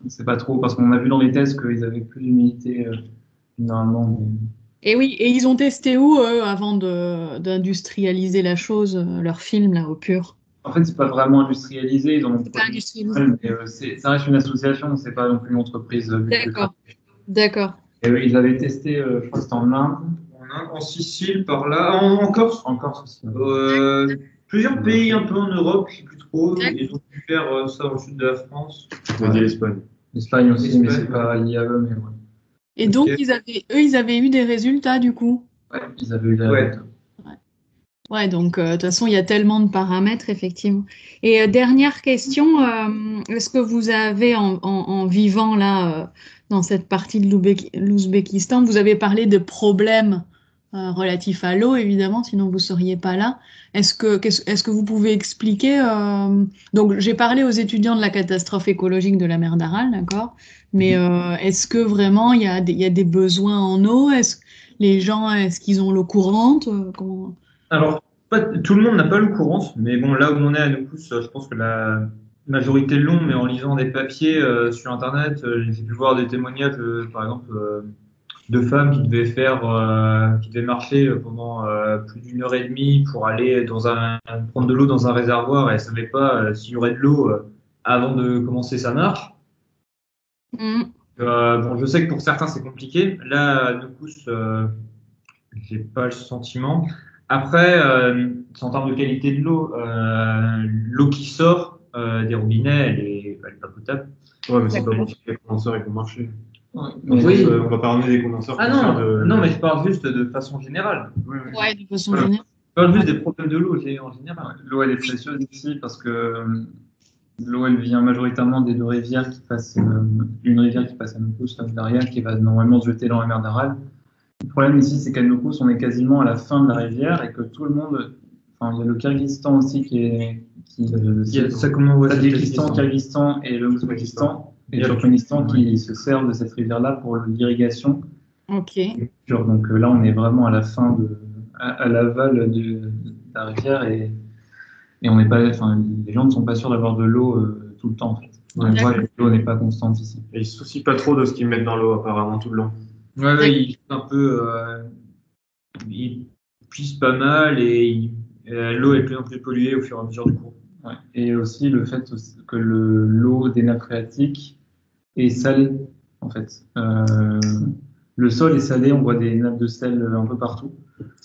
B: c'est pas trop, parce qu'on a vu dans les tests qu'ils avaient plus d'humidité normalement.
D: Et oui, et ils ont testé où avant d'industrialiser la chose, leur film là au pur?
B: En fait, c'est pas vraiment industrialisé, ils en ont
D: pas industrialisé.
B: Mais ça reste une association, c'est pas non plus une entreprise.
D: D'accord.
B: Et ils avaient testé, je crois que c'était en Inde.
A: En Sicile, par là, en Corse.
B: En Corse aussi.
A: Plusieurs pays un peu en Europe, je ne sais plus trop. Ils ont pu faire ça au sud de la France.
C: On a dit l'Espagne.
B: L'Espagne aussi, mais c'est pas lié à eux. Mais ouais.
D: Et donc, ils avaient eu des résultats du coup?
B: Ouais, ils avaient eu des résultats.
D: Ouais, donc de toute façon, il y a tellement de paramètres, effectivement. Et dernière question, est-ce que vous avez, en vivant là, dans cette partie de l'Ouzbékistan, vous avez parlé de problèmes relatifs à l'eau, évidemment, sinon vous ne seriez pas là. Est-ce que vous pouvez expliquer donc, j'ai parlé aux étudiants de la catastrophe écologique de la mer d'Aral, d'accord? Mais est-ce que vraiment il y a des besoins en eau? Est-ce qu'ils ont l'eau courante? Comment...
A: Alors, tout le monde n'a pas l'eau courante, mais bon, là où on est à Nukus, je pense que la majorité l'ont, mais en lisant des papiers sur Internet, j'ai pu voir des témoignages, par exemple, de femmes qui devaient marcher pendant plus d'1 heure et demie pour aller prendre de l'eau dans un réservoir et elles ne savaient pas s'il y aurait de l'eau avant de commencer sa marche.
D: Mm.
A: Bon, je sais que pour certains c'est compliqué. Là, du coup, j'ai pas le sentiment. Après, en termes de qualité de l'eau, l'eau qui sort des robinets, elle est pas potable.
C: Ouais, mais c'est pas pour ça que les condenseurs ils vont marcher.
B: Ouais.
A: Oui.
C: On va pas ramener des condenseurs
A: Ah
C: pour faire
A: non, non, mais je parle juste de façon générale.
C: Oui, oui.
D: Ouais, de façon
A: Voilà.
D: générale.
A: Je parle juste des problèmes de l'eau en général.
B: L'eau, elle est précieuse ici parce que l'eau, elle vient majoritairement des deux rivières qui passent, une rivière qui passe à Nukus, la Daria, qui va normalement se jeter dans la mer d'Aral. Le problème ici, c'est qu'à Nukus, on est quasiment à la fin de la rivière et que tout le monde, enfin, il y a le Kyrgyzstan aussi
A: Ça comment on voit
B: Tadjikistan, Kyrgyzstan et le Ouzbékistan et le Turkménistan qui se servent de cette rivière-là pour l'irrigation.
D: Ok.
B: Donc là, on est vraiment à la fin à l'aval de la rivière et on n'est pas, enfin, les gens ne sont pas sûrs d'avoir de l'eau tout le temps en fait. On voit que l'eau n'est pas constante ici.
C: Et ils se soucient pas trop de ce qu'ils mettent dans l'eau apparemment tout le long.
A: Ouais, il un peu, il puise pas mal et l'eau est de plus en plus polluée au fur et à mesure du cours.
B: Ouais. Et aussi le fait que l'eau des nappes phréatiques est salée en fait. Le sol est salé, on voit des nappes de sel un peu partout.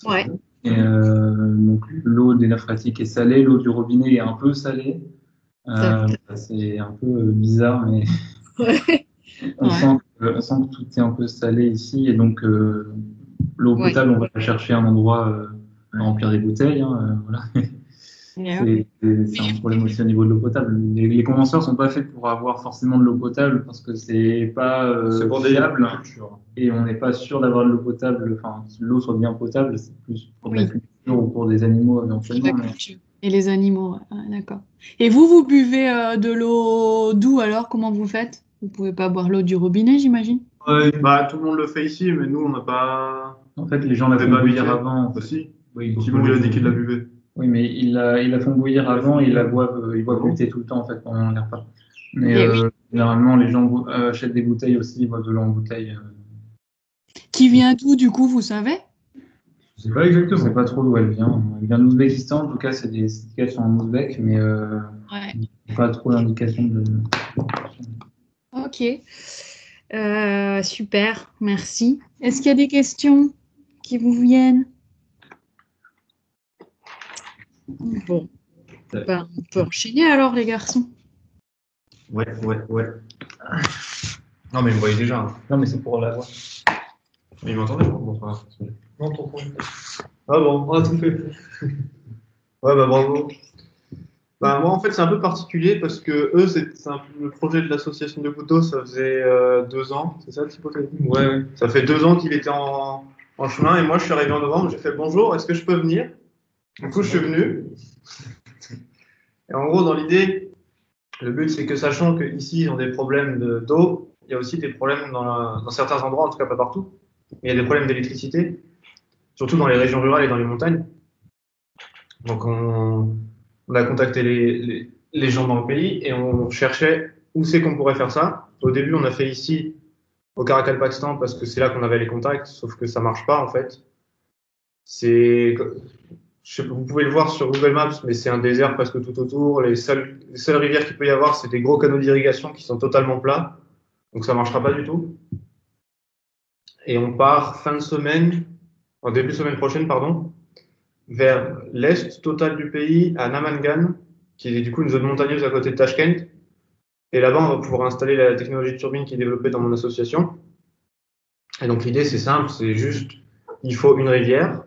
D: Ouais.
B: Et donc l'eau des nappes phréatiques est salée, l'eau du robinet est un peu salée. C'est un peu bizarre, mais
D: Ouais.
B: on sent que tout est un peu salé ici. Et donc l'eau potable, on va la chercher à un endroit à remplir des bouteilles. Hein, voilà. C'est un problème aussi au niveau de l'eau potable. Les condenseurs sont pas faits pour avoir forcément de l'eau potable parce que c'est pas fiable et on n'est pas sûr d'avoir de l'eau potable. Enfin, si l'eau soit bien potable, c'est plus pour la culture ou pour des animaux éventuellement.
D: Et les animaux, d'accord. Et vous buvez de l'eau d'où alors? Comment vous faites? Vous pouvez pas boire l'eau du robinet, j'imagine?
C: Bah, tout le monde le fait ici, mais nous on n'a pas.
B: En fait, les gens la font bouillir avant.
C: Aussi.
B: Oui,
C: Simon il a dit qu'il la buvait.
B: Oui, mais ils la font bouillir avant et ils boivent goûter tout le temps en fait pendant les repas. Mais généralement, les gens achètent des bouteilles aussi, ils boivent de l'eau en bouteille.
D: Qui vient d'où du coup, vous savez?
A: Je sais pas exactement.
B: Je sais pas trop d'où elle vient. Elle vient d'Ouzbékistan, en tout cas, c'est des indications en ouzbek, mais il n'y a pas trop d'indications de.
D: Ok. Super, merci. Est-ce qu'il y a des questions qui vous viennent? Bon, ben, on peut enchaîner alors, les garçons.
C: Ouais. Non, mais vous voyez déjà. Hein.
B: Non, mais c'est pour la voix.
C: Il m'entendait? Bon, pas grave. Non, ton point. Ah bon, on a tout fait. Ouais, bah bravo. Bah, moi, en fait, c'est un peu particulier parce que eux, le projet de l'association de couteaux, ça faisait 2 ans. C'est ça, Thibaut?
A: Ouais.
C: Ça fait 2 ans qu'il était en chemin et moi, je suis arrivé en novembre. J'ai fait bonjour, est-ce que je peux venir? Du coup, je suis venu. Et en gros, dans l'idée, le but, c'est que sachant qu'ici, ils ont des problèmes d'eau, il y a aussi des problèmes dans certains endroits, en tout cas pas partout. Il y a des problèmes d'électricité, surtout dans les régions rurales et dans les montagnes. Donc, on a contacté les gens dans le pays et on cherchait où c'est qu'on pourrait faire ça. Au début, on a fait ici, au Karakalpakstan, parce que c'est là qu'on avait les contacts, sauf que ça marche pas, en fait. Vous pouvez le voir sur Google Maps, mais c'est un désert presque tout autour. Les seules rivières qu'il peut y avoir, c'est des gros canaux d'irrigation qui sont totalement plats. Donc ça ne marchera pas du tout. Et on part début de semaine prochaine, pardon, vers l'est total du pays, à Namangan, qui est du coup une zone montagneuse à côté de Tashkent. Et là-bas, on va pouvoir installer la technologie de turbine qui est développée dans mon association. Et donc l'idée, c'est simple, c'est juste, il faut une rivière,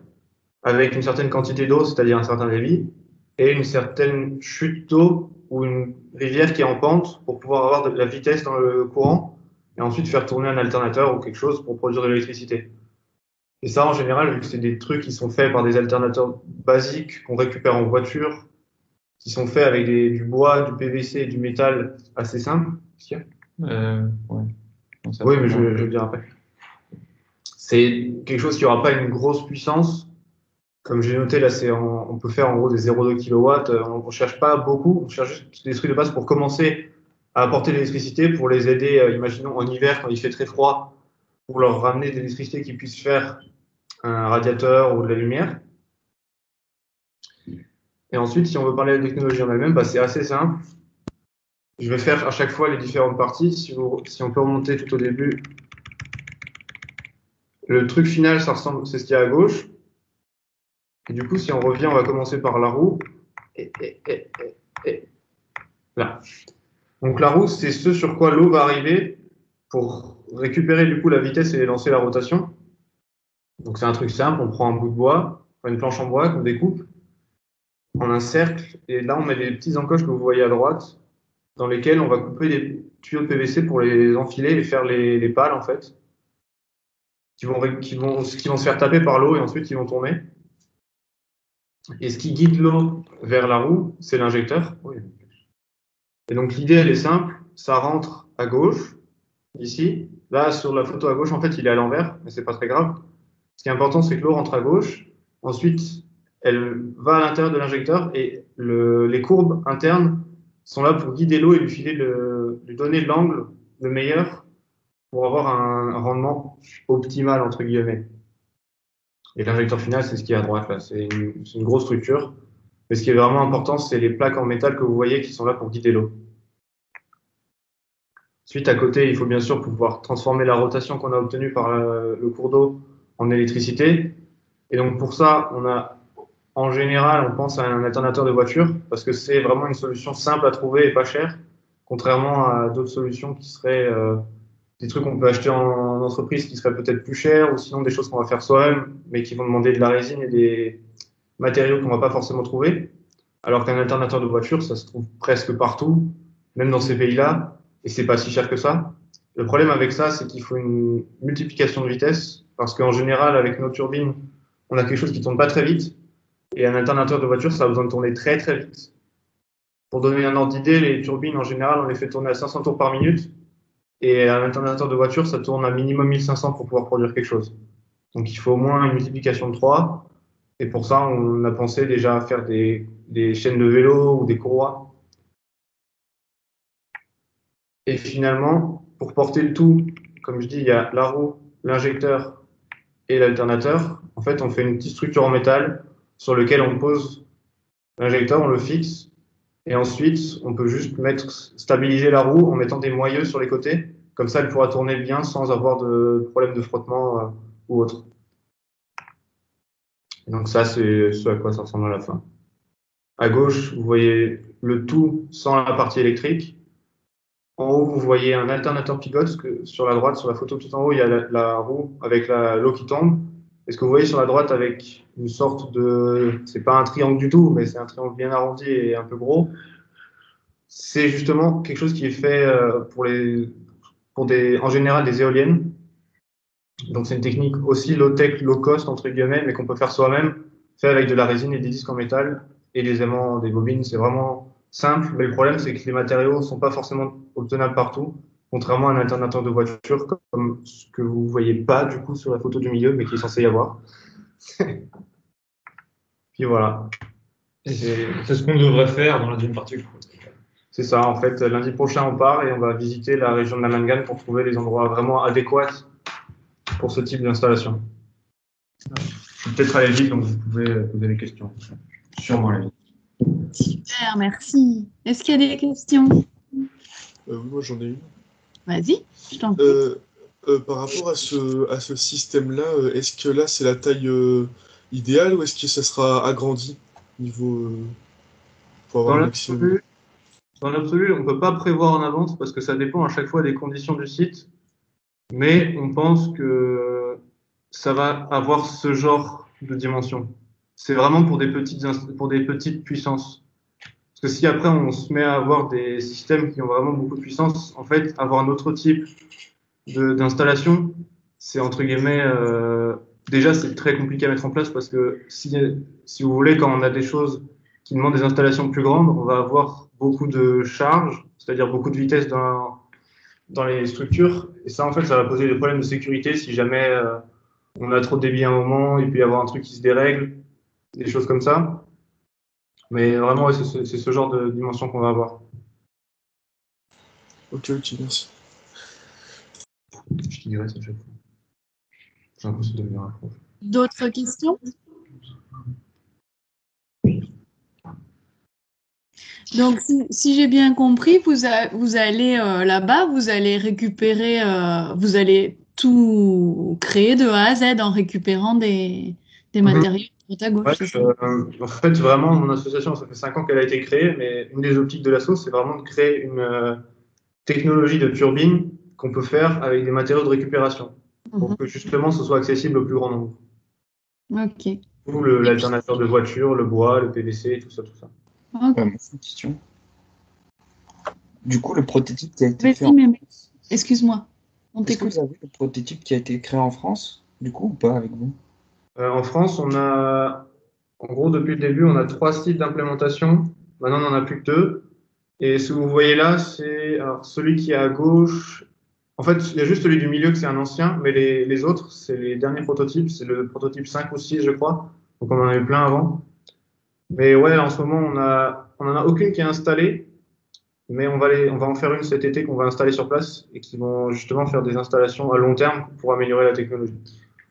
C: avec une certaine quantité d'eau, c'est-à-dire un certain débit, et une certaine chute d'eau ou une rivière qui est en pente pour pouvoir avoir de la vitesse dans le courant et ensuite faire tourner un alternateur ou quelque chose pour produire de l'électricité. Et ça, en général, vu que c'est des trucs qui sont faits par des alternateurs basiques qu'on récupère en voiture, qui sont faits avec du bois, du PVC et du métal assez simple.
B: Ouais. Donc, ça
C: Oui,
B: peut
C: mais
B: voir.
C: je le dirai après. C'est quelque chose qui n'aura pas une grosse puissance. Comme j'ai noté, là, on peut faire en gros des 0,2 kW. On ne cherche pas beaucoup, on cherche juste des trucs de base pour commencer à apporter de l'électricité, pour les aider, imaginons en hiver, quand il fait très froid, pour leur ramener de l'électricité qui puisse faire un radiateur ou de la lumière. Et ensuite, si on veut parler de la technologie en elle-même, bah, c'est assez simple. Je vais faire à chaque fois les différentes parties. Si on peut remonter tout au début, le truc final, c'est ce qu'il y a à gauche. Et du coup, si on revient, on va commencer par la roue. Et là. Donc la roue, c'est ce sur quoi l'eau va arriver pour récupérer du coup la vitesse et lancer la rotation. Donc c'est un truc simple, on prend un bout de bois, une planche en bois qu'on découpe en un cercle, et là on met des petits encoches que vous voyez à droite, dans lesquels on va couper des tuyaux de PVC pour les enfiler et faire les pales en fait, qui vont se faire taper par l'eau et ensuite qui vont tourner. Et ce qui guide l'eau vers la roue, c'est l'injecteur. Oui. Et donc l'idée, elle est simple, ça rentre à gauche, ici. Là, sur la photo à gauche, en fait, il est à l'envers, mais c'est pas très grave. Ce qui est important, c'est que l'eau rentre à gauche. Ensuite, elle va à l'intérieur de l'injecteur et les courbes internes sont là pour guider l'eau et lui donner l'angle le meilleur pour avoir un rendement optimal, entre guillemets. Et l'injecteur final, c'est ce qui est à droite, là. C'est une grosse structure. Mais ce qui est vraiment important, c'est les plaques en métal que vous voyez qui sont là pour guider l'eau. Ensuite, à côté, il faut bien sûr pouvoir transformer la rotation qu'on a obtenue par le cours d'eau en électricité. Et donc, pour ça, en général, on pense à un alternateur de voiture parce que c'est vraiment une solution simple à trouver et pas chère, contrairement à d'autres solutions qui seraient des trucs qu'on peut acheter en entreprise qui seraient peut-être plus chers ou sinon des choses qu'on va faire soi-même, mais qui vont demander de la résine et des matériaux qu'on va pas forcément trouver. Alors qu'un alternateur de voiture, ça se trouve presque partout, même dans ces pays-là, et c'est pas si cher que ça. Le problème avec ça, c'est qu'il faut une multiplication de vitesse, parce qu'en général, avec nos turbines, on a quelque chose qui tourne pas très vite, et un alternateur de voiture, ça a besoin de tourner très très vite. Pour donner un ordre d'idée, les turbines, en général, on les fait tourner à 500 tours par minute, et un alternateur de voiture, ça tourne à minimum 1500 pour pouvoir produire quelque chose. Donc il faut au moins une multiplication de 3, et pour ça, on a pensé déjà à faire des chaînes de vélo ou des courroies. Et finalement, pour porter le tout, comme je dis, il y a la roue, l'injecteur et l'alternateur. En fait, on fait une petite structure en métal sur laquelle on pose l'injecteur, on le fixe. Et ensuite, on peut juste stabiliser la roue en mettant des moyeux sur les côtés. Comme ça, elle pourra tourner bien sans avoir de problème de frottement ou autre. Et donc ça, c'est ce à quoi ça ressemble à la fin. À gauche, vous voyez le tout sans la partie électrique. En haut, vous voyez un alternateur pivote, parce que sur la droite, sur la photo tout en haut, il y a la roue avec l'eau qui tombe. Et ce que vous voyez sur la droite avec une sorte de... C'est pas un triangle du tout, mais c'est un triangle bien arrondi et un peu gros. C'est justement quelque chose qui est fait en général des éoliennes. Donc c'est une technique aussi low-tech, low-cost, entre guillemets, mais qu'on peut faire soi-même, fait avec de la résine et des disques en métal et des aimants, des bobines. C'est vraiment simple, mais le problème, c'est que les matériaux sont pas forcément obtenables partout, contrairement à un alternateur de voiture, comme ce que vous voyez pas, du coup, sur la photo du milieu, mais qui est censé y avoir. Puis voilà.
A: C'est ce qu'on devrait faire dans la deuxième partie.
C: C'est ça, en fait, lundi prochain, on part et on va visiter la région de la Mangane pour trouver les endroits vraiment adéquats pour ce type d'installation. Je vais peut-être aller vite, donc vous pouvez poser des questions. Sûrement aller vite.
D: Super, merci. Est-ce qu'il y a des questions?
E: Oui, moi j'en ai une.
D: Vas-y, je t'en prie.
E: Par rapport à ce système-là, est-ce que là c'est la taille idéale ou est-ce que ça sera agrandi niveau pour avoir le maximum?
C: Dans l'absolu, on ne peut pas prévoir en avance parce que ça dépend à chaque fois des conditions du site, mais on pense que ça va avoir ce genre de dimension. C'est vraiment pour des petites puissances. Parce que si après on se met à avoir des systèmes qui ont vraiment beaucoup de puissance, en fait, avoir un autre type d'installation, c'est entre guillemets déjà, c'est très compliqué à mettre en place parce que si vous voulez, quand on a des choses qui demandent des installations plus grandes, on va avoir beaucoup de charges, c'est-à-dire beaucoup de vitesse dans les structures. Et ça, en fait, ça va poser des problèmes de sécurité si jamais on a trop de débit à un moment, il peut y avoir un truc qui se dérègle, des choses comme ça. Mais vraiment, ouais, c'est ce genre de dimension qu'on va avoir.
E: Ok, merci.
C: Je dirais ça chaque fois. J'ai l'impression de devenir un prof.
D: D'autres questions? Donc, si j'ai bien compris, vous allez là-bas, vous allez récupérer, vous allez tout créer de A à Z en récupérant des matériaux de droite à
C: Ouais,
D: gauche. C'est ça.
C: en fait, vraiment, mon association, ça fait 5 ans qu'elle a été créée, mais une des optiques de l'asso, c'est vraiment de créer une technologie de turbine qu'on peut faire avec des matériaux de récupération pour que justement ce soit accessible au plus grand nombre.
D: Ok.
C: Ou l'alternateur de voiture, le bois, le PVC, tout ça, tout ça.
D: Ok.
F: Moi, c'est une question. Du coup, le prototype qui a été fait
D: Vas-y,
F: en
D: mais
F: France,
D: excuse-moi, on
F: est-ce que
D: t'écoute.
F: vous avez le prototype qui a été créé en France, du coup, ou pas avec vous?
C: En France, on a, en gros, depuis le début, on a 3 sites d'implémentation. Maintenant, on n'en a plus que 2. Et ce que vous voyez là, c'est alors, celui qui est à gauche. En fait, il y a juste celui du milieu que c'est un ancien, mais les autres, c'est les derniers prototypes. C'est le prototype 5 ou 6, je crois. Donc, on en avait plein avant. Mais ouais, en ce moment, on en a aucune qui est installée. Mais on va en faire une cet été qu'on va installer sur place et qui vont justement faire des installations à long terme pour améliorer la technologie.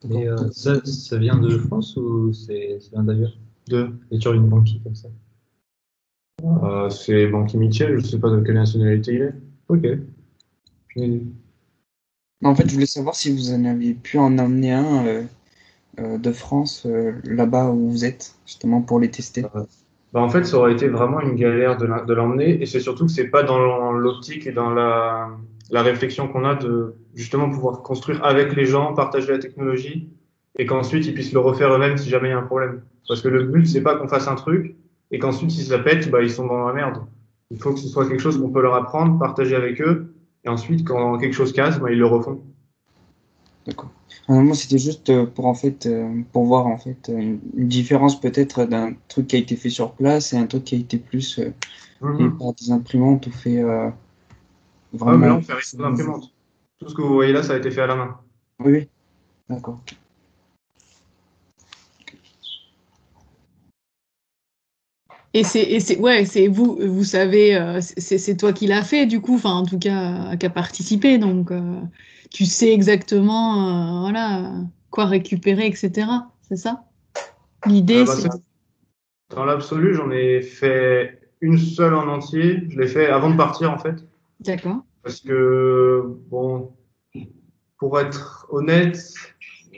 G: Mais ça vient de France ou ça vient d'ailleurs?
C: De,
G: Les turbines Banqui comme ça.
C: c'est Banky Mitchell, je sais pas de quelle nationalité il est. Ok.
F: En fait, je voulais savoir si vous en avez pu en emmener un de France là-bas où vous êtes, justement pour les tester.
C: Bah, en fait, ça aurait été vraiment une galère de l'emmener, et c'est surtout que c'est pas dans l'optique et dans la réflexion qu'on a de justement pouvoir construire avec les gens, partager la technologie, et qu'ensuite ils puissent le refaire eux-mêmes si jamais il y a un problème. Parce que le but, c'est pas qu'on fasse un truc, et qu'ensuite si ça pète, bah, ils sont dans la merde. Il faut que ce soit quelque chose qu'on peut leur apprendre, partager avec eux, et ensuite quand quelque chose casse, bah, ils le refont.
F: D'accord. Moi, c'était juste pour en fait, pour voir en fait une différence peut-être d'un truc qui a été fait sur place et un truc qui a été plus fait par des imprimantes ou fait
C: Ah, mais
F: vraiment.
C: là, on fait rien d'imprimante. Tout ce que vous voyez là, ça a été fait à la main.
F: Oui, oui. D'accord.
D: Et c'est vous savez, c'est toi qui l'as fait du coup, enfin en tout cas, qui a participé, donc tu sais exactement, voilà, quoi récupérer, etc. C'est ça? L'idée,
C: Bah,
D: c'est.
C: dans l'absolu, j'en ai fait une seule en entier. Je l'ai fait avant de partir, en fait.
D: D'accord.
C: Parce que, bon, pour être honnête,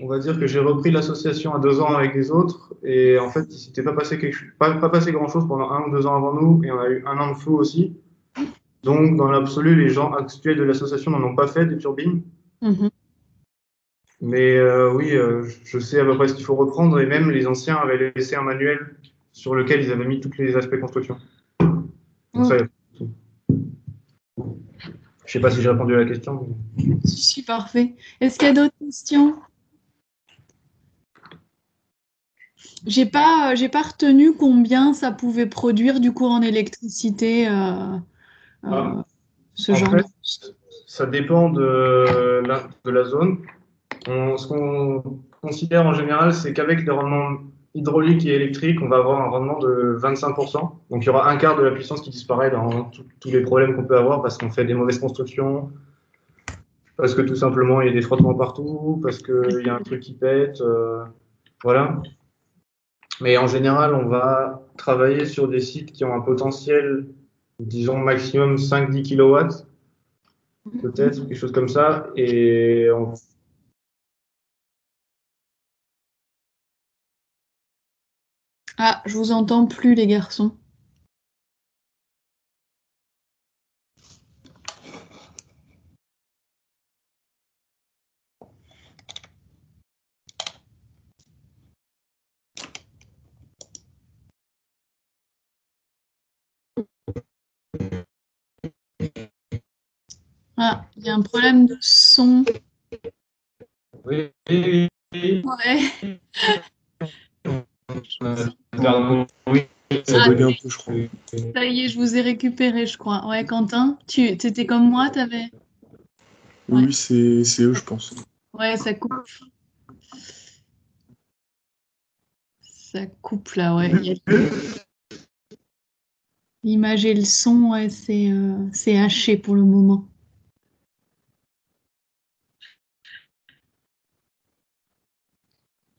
C: on va dire que j'ai repris l'association à 2 ans avec les autres. Et en fait, il s'était pas passé pas passé grand-chose pendant 1 ou 2 ans avant nous. Et on a eu 1 an de flou aussi. Donc, dans l'absolu, les gens actuels de l'association n'en ont pas fait des turbines.
D: Mhm.
C: Mais oui, je sais à peu près ce qu'il faut reprendre. Et même les anciens avaient laissé un manuel sur lequel ils avaient mis tous les aspects construction. Donc ça, je sais pas si j'ai répondu à la question.
D: Si, parfait. Est-ce qu'il y a d'autres questions? J'ai pas retenu combien ça pouvait produire du coup en électricité, ce
C: En
D: genre
C: fait,
D: de.
C: ça dépend de la zone. Ce qu'on considère en général, c'est qu'avec les rendements hydrauliques et électriques, on va avoir un rendement de 25%. Donc il y aura un quart de la puissance qui disparaît dans tous les problèmes qu'on peut avoir parce qu'on fait des mauvaises constructions, parce que tout simplement il y a des frottements partout, parce qu'il y a un truc qui pète. Voilà. Mais en général, on va travailler sur des sites qui ont un potentiel, disons, maximum 5-10 kilowatts, peut-être, quelque chose comme ça. Et
D: Ah, je vous entends plus, les garçons. Ah, il y a un problème de son.
C: oui, oui,
D: Ouais.
E: Ça bug un peu, je crois.
D: Ça y est, je vous ai récupéré, je crois. Ouais, Quentin, tu étais comme moi, t'avais.
E: Oui, c'est eux, je pense.
D: Ouais, ça coupe. Ça coupe là, ouais. L'image et le son, ouais, c'est haché pour le moment.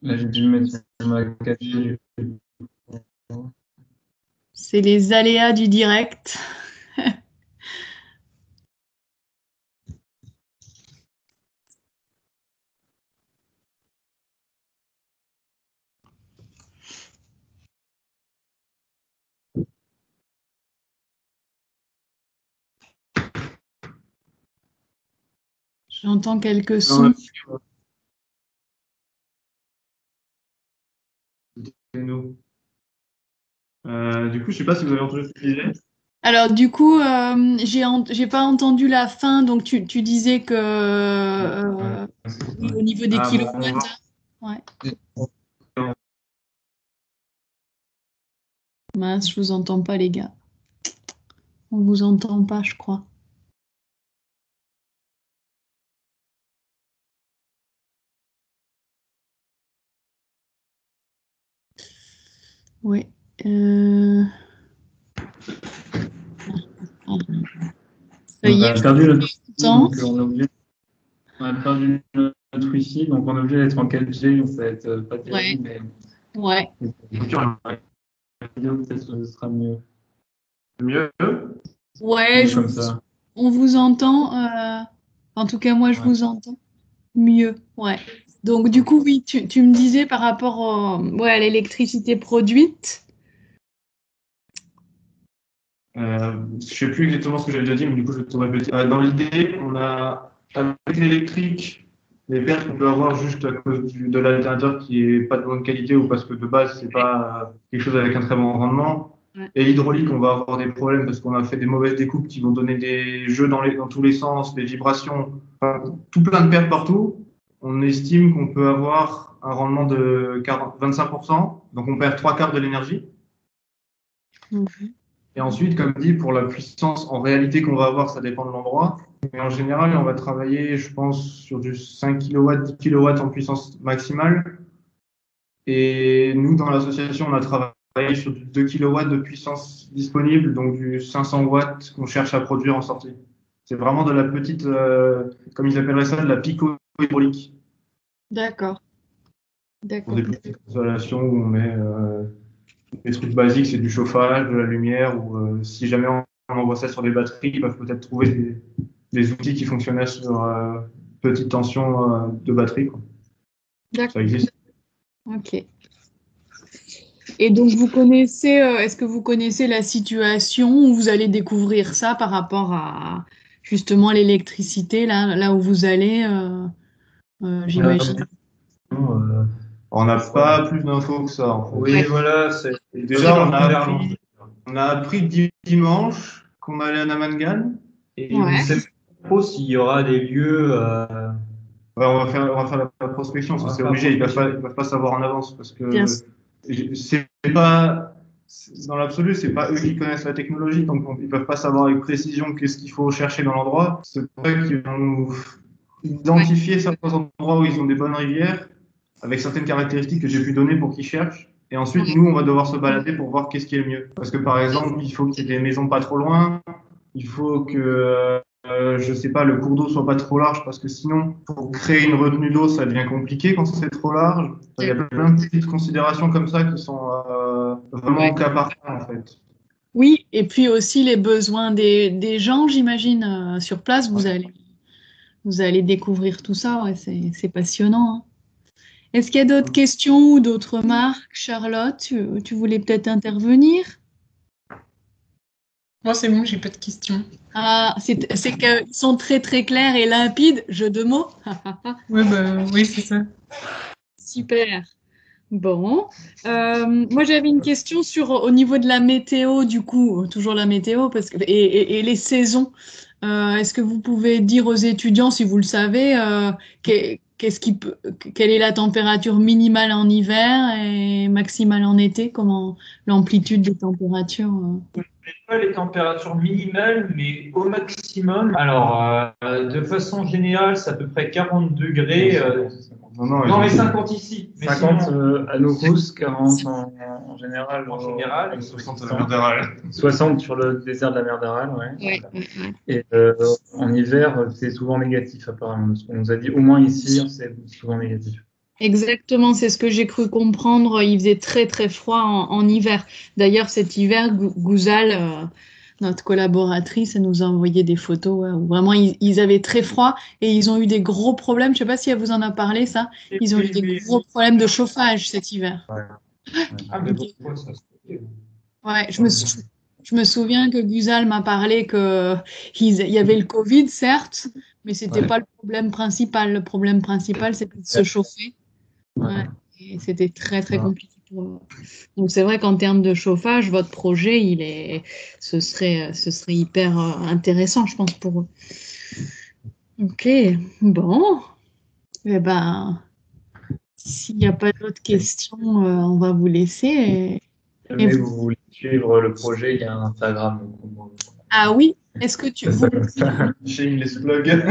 B: Là, j'ai dû me mettre sur ma 4G.
D: C'est les aléas du direct. J'entends quelques sons.
C: C'est nous. Du coup, je sais pas si vous avez entendu ce que je disais.
D: Alors, du coup, j'ai pas entendu la fin, donc tu disais que oui, au niveau des
C: Ah, bon,
D: kilowatts. Ouais. Mince, je vous entends pas, les gars. On vous entend pas, je crois. Oui. Ça y
B: On
D: est,
B: a
D: je
B: perdu notre
D: t'entends.
B: donc on a perdu notre Wi-Fi, donc on est obligé d'être en 4G, donc ça va être pas
D: Ouais.
B: terrible, mais
D: Ouais.
B: peut-être ce sera mieux.
C: Mieux?
D: Ouais,
B: Mieux comme ça.
D: on vous entend. En tout cas, moi, je
B: Ouais.
D: vous entends mieux. Ouais. Donc, du coup, oui, tu me disais par rapport ouais, à l'électricité produite.
C: Je sais plus exactement ce que j'avais déjà dit, mais du coup, je vais tout répéter. Dans l'idée, on a, avec l'électrique, les pertes qu'on peut avoir juste à cause de l'alternateur qui est pas de bonne qualité ou parce que de base, c'est pas quelque chose avec un très bon rendement.
D: Ouais.
C: Et l'hydraulique, on va avoir des problèmes parce qu'on a fait des mauvaises découpes qui vont donner des jeux dans tous les sens, des vibrations, enfin, tout plein de pertes partout. On estime qu'on peut avoir un rendement de 25%, donc on perd 3/4 de l'énergie.
D: Mhm.
C: Et ensuite, comme dit, pour la puissance en réalité qu'on va avoir, ça dépend de l'endroit. Mais en général, on va travailler, je pense, sur du 5 kW, 10 kW en puissance maximale. Et nous, dans l'association, on a travaillé sur du 2 kW de puissance disponible, donc du 500 watts qu'on cherche à produire en sortie. C'est vraiment de la petite, comme ils appelleraient ça, de la pico-hydraulique.
D: D'accord.
C: Pour
D: D'accord.
C: des petites installations où on met des trucs basiques, c'est du chauffage, de la lumière, ou si jamais on envoie ça sur des batteries, ils peuvent peut-être trouver des outils qui fonctionnaient sur petite tension de batterie, quoi. Ça
D: D'accord.
C: existe.
D: Ok. Et donc, vous connaissez, est-ce que vous connaissez la situation où vous allez découvrir ça par rapport à justement l'électricité, là où vous allez, j'imagine.
G: Euh,
C: On n'a pas plus d'infos que ça, en fait.
G: oui,
D: Ouais.
G: voilà, c'est
C: Déjà,
G: on
C: on a appris dimanche qu'on allait à Namangan.
G: et on ne
D: Ouais.
G: sait pas trop s'il y aura des lieux.
C: Ouais, on va faire la prospection, parce que c'est obligé, ils peuvent pas savoir en avance, parce
D: Bien
C: que
D: sûr.
C: c'est pas, dans l'absolu, c'est pas eux qui connaissent la technologie, donc ils peuvent pas savoir avec précision qu'est-ce qu'il faut chercher dans l'endroit. C'est vrai qu'ils vont nous identifier certains endroits où ils ont des bonnes rivières, avec certaines caractéristiques que j'ai pu donner pour qu'ils cherchent. Et ensuite, nous, on va devoir se balader pour voir qu'est-ce qui est le mieux. Parce que par exemple, il faut qu'il y ait des maisons pas trop loin, il faut que, je sais pas, le cours d'eau soit pas trop large, parce que sinon, pour créer une retenue d'eau, ça devient compliqué quand c'est trop large. Il y a plein de petites considérations comme ça qui sont vraiment au cas par cas, en fait.
D: Oui, et puis aussi les besoins des gens, j'imagine, sur place, vous allez découvrir tout ça, ouais, c'est passionnant, hein. Est-ce qu'il y a d'autres questions ou d'autres remarques? Charlotte, tu voulais peut-être intervenir?
H: Moi, c'est bon, j'ai pas de questions.
D: Ah, c'est qu'ils sont très très clairs et limpides, jeu de mots.
H: Ouais, bah, oui, c'est ça.
D: Super. Bon, moi j'avais une question sur au niveau de la météo, du coup, toujours la météo, parce que et les saisons. Est-ce que vous pouvez dire aux étudiants, si vous le savez, quelle est la température minimale en hiver et maximale en été? Comment l'amplitude des températures?
A: Pas les températures minimales, mais au maximum. Alors, de façon générale, c'est à peu près 40 degrés. Non, mais 50 ici. Mais
B: 50
A: sinon,
B: à Naurous, 40 en général.
A: en général,
C: 60 à la mer d'Aral.
B: 60 sur le désert de la mer d'Aral, ouais.
D: Ouais.
B: Et en hiver, c'est souvent négatif, apparemment. Ce qu'on nous a dit, au moins ici, c'est souvent négatif.
D: Exactement, c'est ce que j'ai cru comprendre. Il faisait très très froid en hiver. D'ailleurs, cet hiver, Gouzal, notre collaboratrice, elle nous a envoyé des photos où vraiment ils avaient très froid et ils ont eu des gros problèmes. Je sais pas si elle vous en a parlé, ça. Ils ont eu des gros problèmes de chauffage cet hiver.
A: Ah, mais
D: Ok.
A: pourquoi ça?
D: Ouais, je me souviens que Guzal m'a parlé il y avait le Covid, certes, mais c'était pas le problème principal. Le problème principal, c'était de se chauffer. Ouais, et c'était très très compliqué pour eux. Donc c'est vrai qu'en termes de chauffage, votre projet, ce serait hyper intéressant, je pense, pour eux. Ok, bon. Eh ben, s'il n'y a pas d'autres questions, on va vous laisser.
B: Mais vous voulez suivre le projet, il y a un Instagram.
D: Ah oui, est-ce que tu...
C: Shameless plug.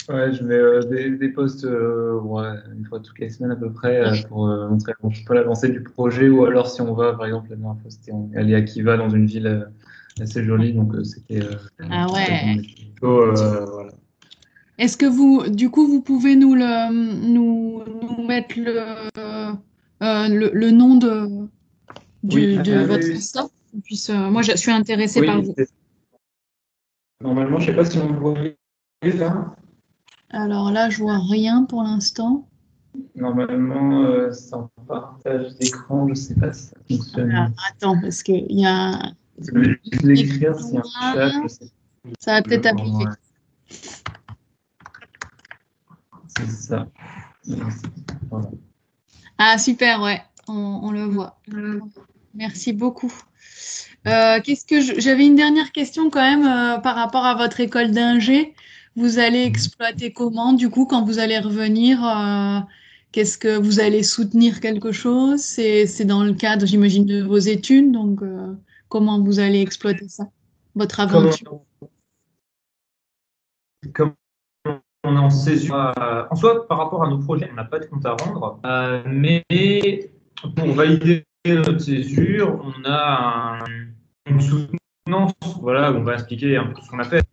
B: Ouais, je mets des posts une fois toutes les semaines à peu près pour montrer un petit peu l'avancée du projet, ou alors si on va, par exemple, la dernière fois, on est allé à Kiva dans une ville assez jolie, donc c'était
D: Ah ouais.
B: voilà.
D: Est-ce que vous pouvez nous mettre le nom de votre Insta? Moi, je suis intéressée par vous.
B: Normalement, je sais pas si on le voit là.
D: Alors là, je vois rien pour l'instant.
B: Normalement, c'est en partage d'écran, je sais pas si ça fonctionne.
D: Alors, attends, parce qu'il y a...
B: Je vais l'écrire, s'il y a un chat, je sais pas.
D: Ça va peut-être appliquer.
B: C'est ça. Voilà.
D: Ah, super, ouais, on le voit. Merci beaucoup. J'avais une dernière question quand même par rapport à votre école d'ingé. Vous allez exploiter comment, du coup, quand vous allez revenir, qu'est-ce que vous allez soutenir quelque chose? C'est dans le cadre, j'imagine, de vos études, donc comment vous allez exploiter ça, votre aventure?
A: Comme on est en césure, en soi, par rapport à nos projets, on n'a pas de compte à rendre, mais pour valider notre césure, on a une soutenance, voilà, où on va expliquer un peu tout ce qu'on a fait.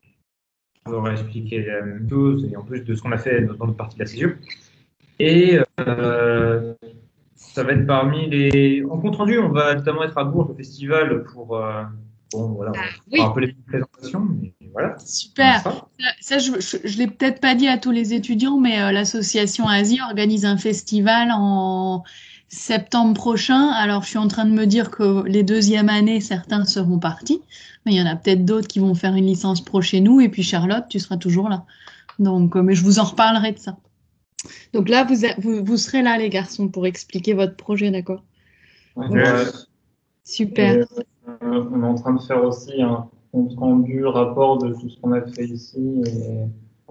A: On va expliquer la même chose, et en plus de ce qu'on a fait dans notre partie de la césure. Et ça va être parmi les... En compte rendu, on va notamment être à Bourges au festival pour... voilà,
D: oui.
A: un peu les présentations, mais voilà.
D: Super. Ça, je l'ai peut-être pas dit à tous les étudiants, mais l'association Asie organise un festival en septembre prochain. Alors, je suis en train de me dire que les deuxièmes années, certains seront partis, mais il y en a peut-être d'autres qui vont faire une licence pro chez nous. Et puis, Charlotte, tu seras toujours là. Donc, mais je vous en reparlerai de ça. Donc là, vous serez là, les garçons, pour expliquer votre projet, d'accord? Super.
B: Et, on est en train de faire aussi un compte rendu, rapport de tout ce qu'on a fait ici, et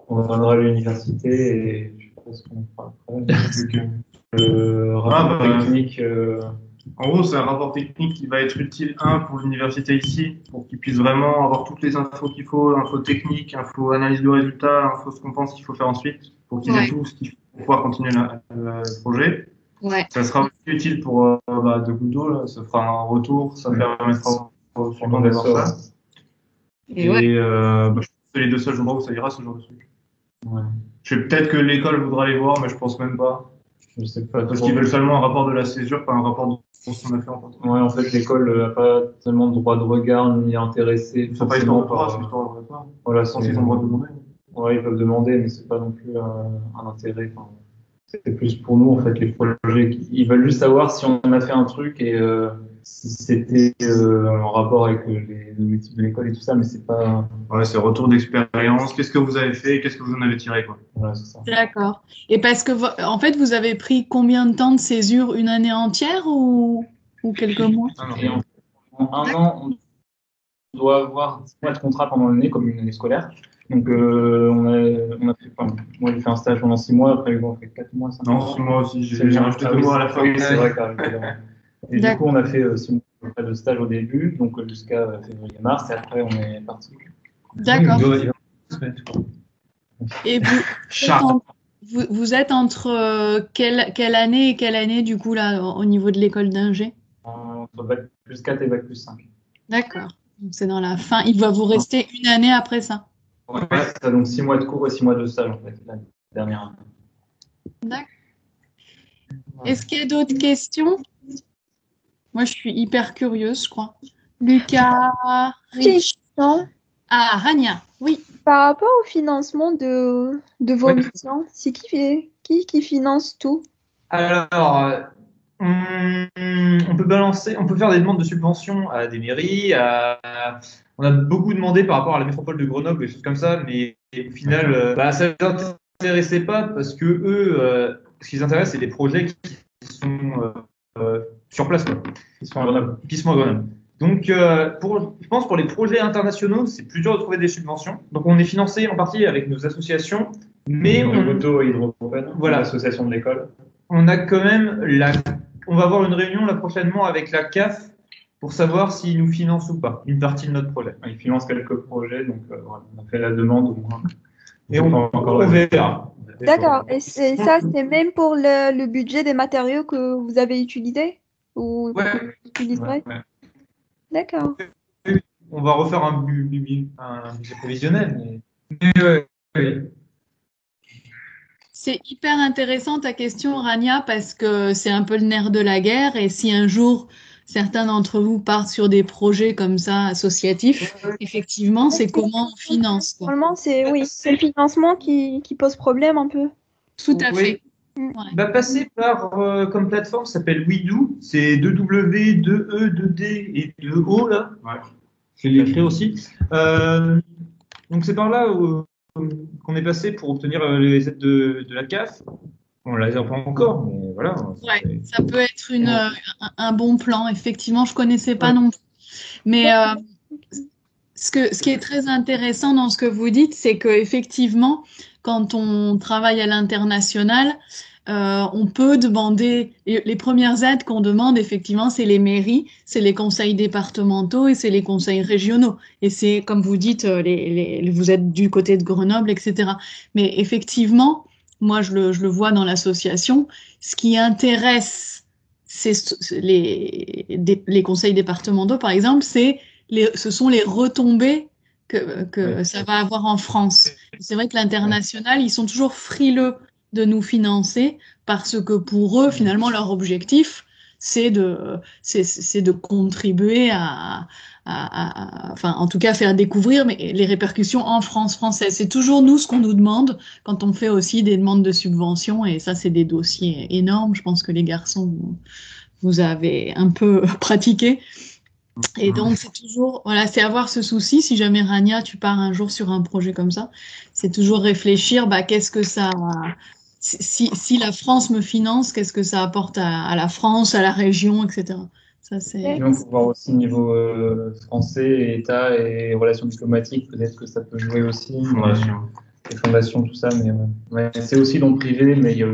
B: on reviendra à l'université et je sais pas ce qu'on fera après. Le rapport technique.
C: En gros, c'est un rapport technique qui va être utile, pour l'université ici, pour qu'ils puissent vraiment avoir toutes les infos qu'il faut, infos techniques, infos analyse de résultats, infos ce qu'on pense qu'il faut faire ensuite, pour qu'ils aient tout ce qu'il faut pour pouvoir continuer le projet.
D: Ouais.
C: Ça sera aussi utile pour de Goudo, là, ça fera un retour, ça permettra aux suivants de voir ça. Et je pense que c'est les deux seuls endroits où ça ira, ce genre de truc.
B: Ouais.
C: Je sais peut-être que l'école voudra les voir, mais je pense même pas.
B: Je sais pas.
C: Parce qu'ils veulent seulement un rapport de la césure, pas un rapport de ce qu'on a fait en fait.
B: Ouais, en fait, l'école n'a pas tellement de droit de regard ni intéressé.
C: Ils ne sont pas histoire de droit, c'est histoire de regard.
B: Voilà,
C: je pense qu'ils ont le droit de demander.
B: Ouais, ils peuvent demander, mais c'est pas non plus un intérêt. Enfin, c'est plus pour nous, en fait, les projets. Ils veulent juste savoir si on a fait un truc et si c'était en rapport avec les objectifs de l'école et tout ça, mais c'est pas.
C: Ouais, c'est retour d'expérience. Qu'est-ce que vous avez fait et qu'est-ce que vous en avez tiré, quoi.
B: Voilà, c'est ça.
D: D'accord. Et parce que, en fait, vous avez pris combien de temps de césure? Une année entière ou quelques mois?
B: En un an, on doit avoir 10 mois de contrat pendant l'année, comme une année scolaire. Donc, on a fait, Moi, j'ai fait un stage pendant 6 mois, après, Hugo, on fait 4 mois, 5 mois.
C: Non, moi aussi, j'ai rajouté 2 mois à la fin.
B: Oui, c'est vrai, carrément. Et du
D: D'accord.
B: coup, on a fait 6 mois de stage au début, donc jusqu'à février-mars, et après, on est parti.
D: D'accord.
A: Oui,
D: Et vous êtes entre quelle année et quelle année, du coup, là, au niveau de l'école d'ingé?
B: Entre bac plus 4 et bac plus 5.
D: D'accord. Donc, c'est dans la fin. Il va vous rester une année après ça.
B: Ouais, c'est ça, donc 6 mois de cours et 6 mois de stage, en fait, la dernière année.
D: D'accord. Est-ce qu'il y a d'autres questions? Moi, je suis hyper curieuse, je crois. Lucas, Rich.
I: Non.
D: Ah, Rania, oui.
I: Par rapport au financement de vos
A: Ouais.
I: missions, c'est qui finance tout?
A: Alors, on peut faire des demandes de subventions à des mairies. On a beaucoup demandé par rapport à la métropole de Grenoble, des choses comme ça, mais au final, ça ne les intéressait pas parce que eux, ce qui les intéresse, c'est des projets qui sont sur place, quoi.
B: Ils sont à Grenoble.
A: Qui sont à Grenoble. Donc, je pense pour les projets internationaux, c'est plus dur de trouver des subventions. Donc, on est financé en partie avec nos associations, mais
B: Moto et Hydropone,
A: Voilà.
B: l'association de l'école.
A: on a quand même on va avoir une réunion là prochainement avec la CAF pour savoir s'ils nous financent ou pas une partie de notre projet.
B: Ils financent quelques projets, donc voilà, on a fait la demande au moins.
A: Et on verra.
I: D'accord. Et ça, c'est même pour le budget des matériaux que vous avez utilisés? Ou
A: Ouais.
I: que vous utiliserez?
A: Ouais.
I: D'accord.
A: On va refaire un budget prévisionnel. Mais ouais.
D: C'est hyper intéressant ta question, Rania, parce que c'est un peu le nerf de la guerre. Et si un jour, certains d'entre vous partent sur des projets comme ça, associatifs, effectivement, c'est comment on finance, quoi.
I: Normalement, c'est le financement qui pose problème un peu.
D: Tout à
A: Oui.
D: fait.
A: Passer par, comme plateforme, ça s'appelle WeDo. C'est 2W, 2E, 2D et 2O, là.
C: Ouais.
A: Je l'ai écrit aussi. Donc, c'est par là qu'on est passé pour obtenir les aides de la CAF. On ne les a pas encore, mais voilà.
D: Ouais, ça peut être un bon plan. Effectivement, je ne connaissais pas non plus. Mais ce qui est très intéressant dans ce que vous dites, c'est qu'effectivement, quand on travaille à l'international, on peut demander, les premières aides qu'on demande, effectivement, c'est les mairies, c'est les conseils départementaux et c'est les conseils régionaux. Et c'est, comme vous dites, vous êtes du côté de Grenoble, etc. Mais effectivement, moi, je le vois dans l'association, ce qui intéresse les conseils départementaux, par exemple, ce sont les retombées que ça va avoir en France. C'est vrai que l'international, ils sont toujours frileux de nous financer parce que pour eux, finalement, leur objectif, c'est de contribuer enfin, en tout cas, faire découvrir les répercussions en France française. C'est toujours nous ce qu'on nous demande quand on fait aussi des demandes de subventions et ça, c'est des dossiers énormes. Je pense que les garçons, vous avez un peu pratiqué. Et donc, c'est toujours, voilà, c'est avoir ce souci. Si jamais, Rania, tu pars un jour sur un projet comme ça, c'est toujours réfléchir, qu'est-ce que ça, si la France me finance, qu'est-ce que ça apporte à la France, à la région, etc. Ça, c'est.
B: Il faut voir aussi niveau français, État et relations diplomatiques, peut-être que ça peut jouer aussi. Les fondations, tout ça, mais c'est aussi dans le privé, mais il n'y a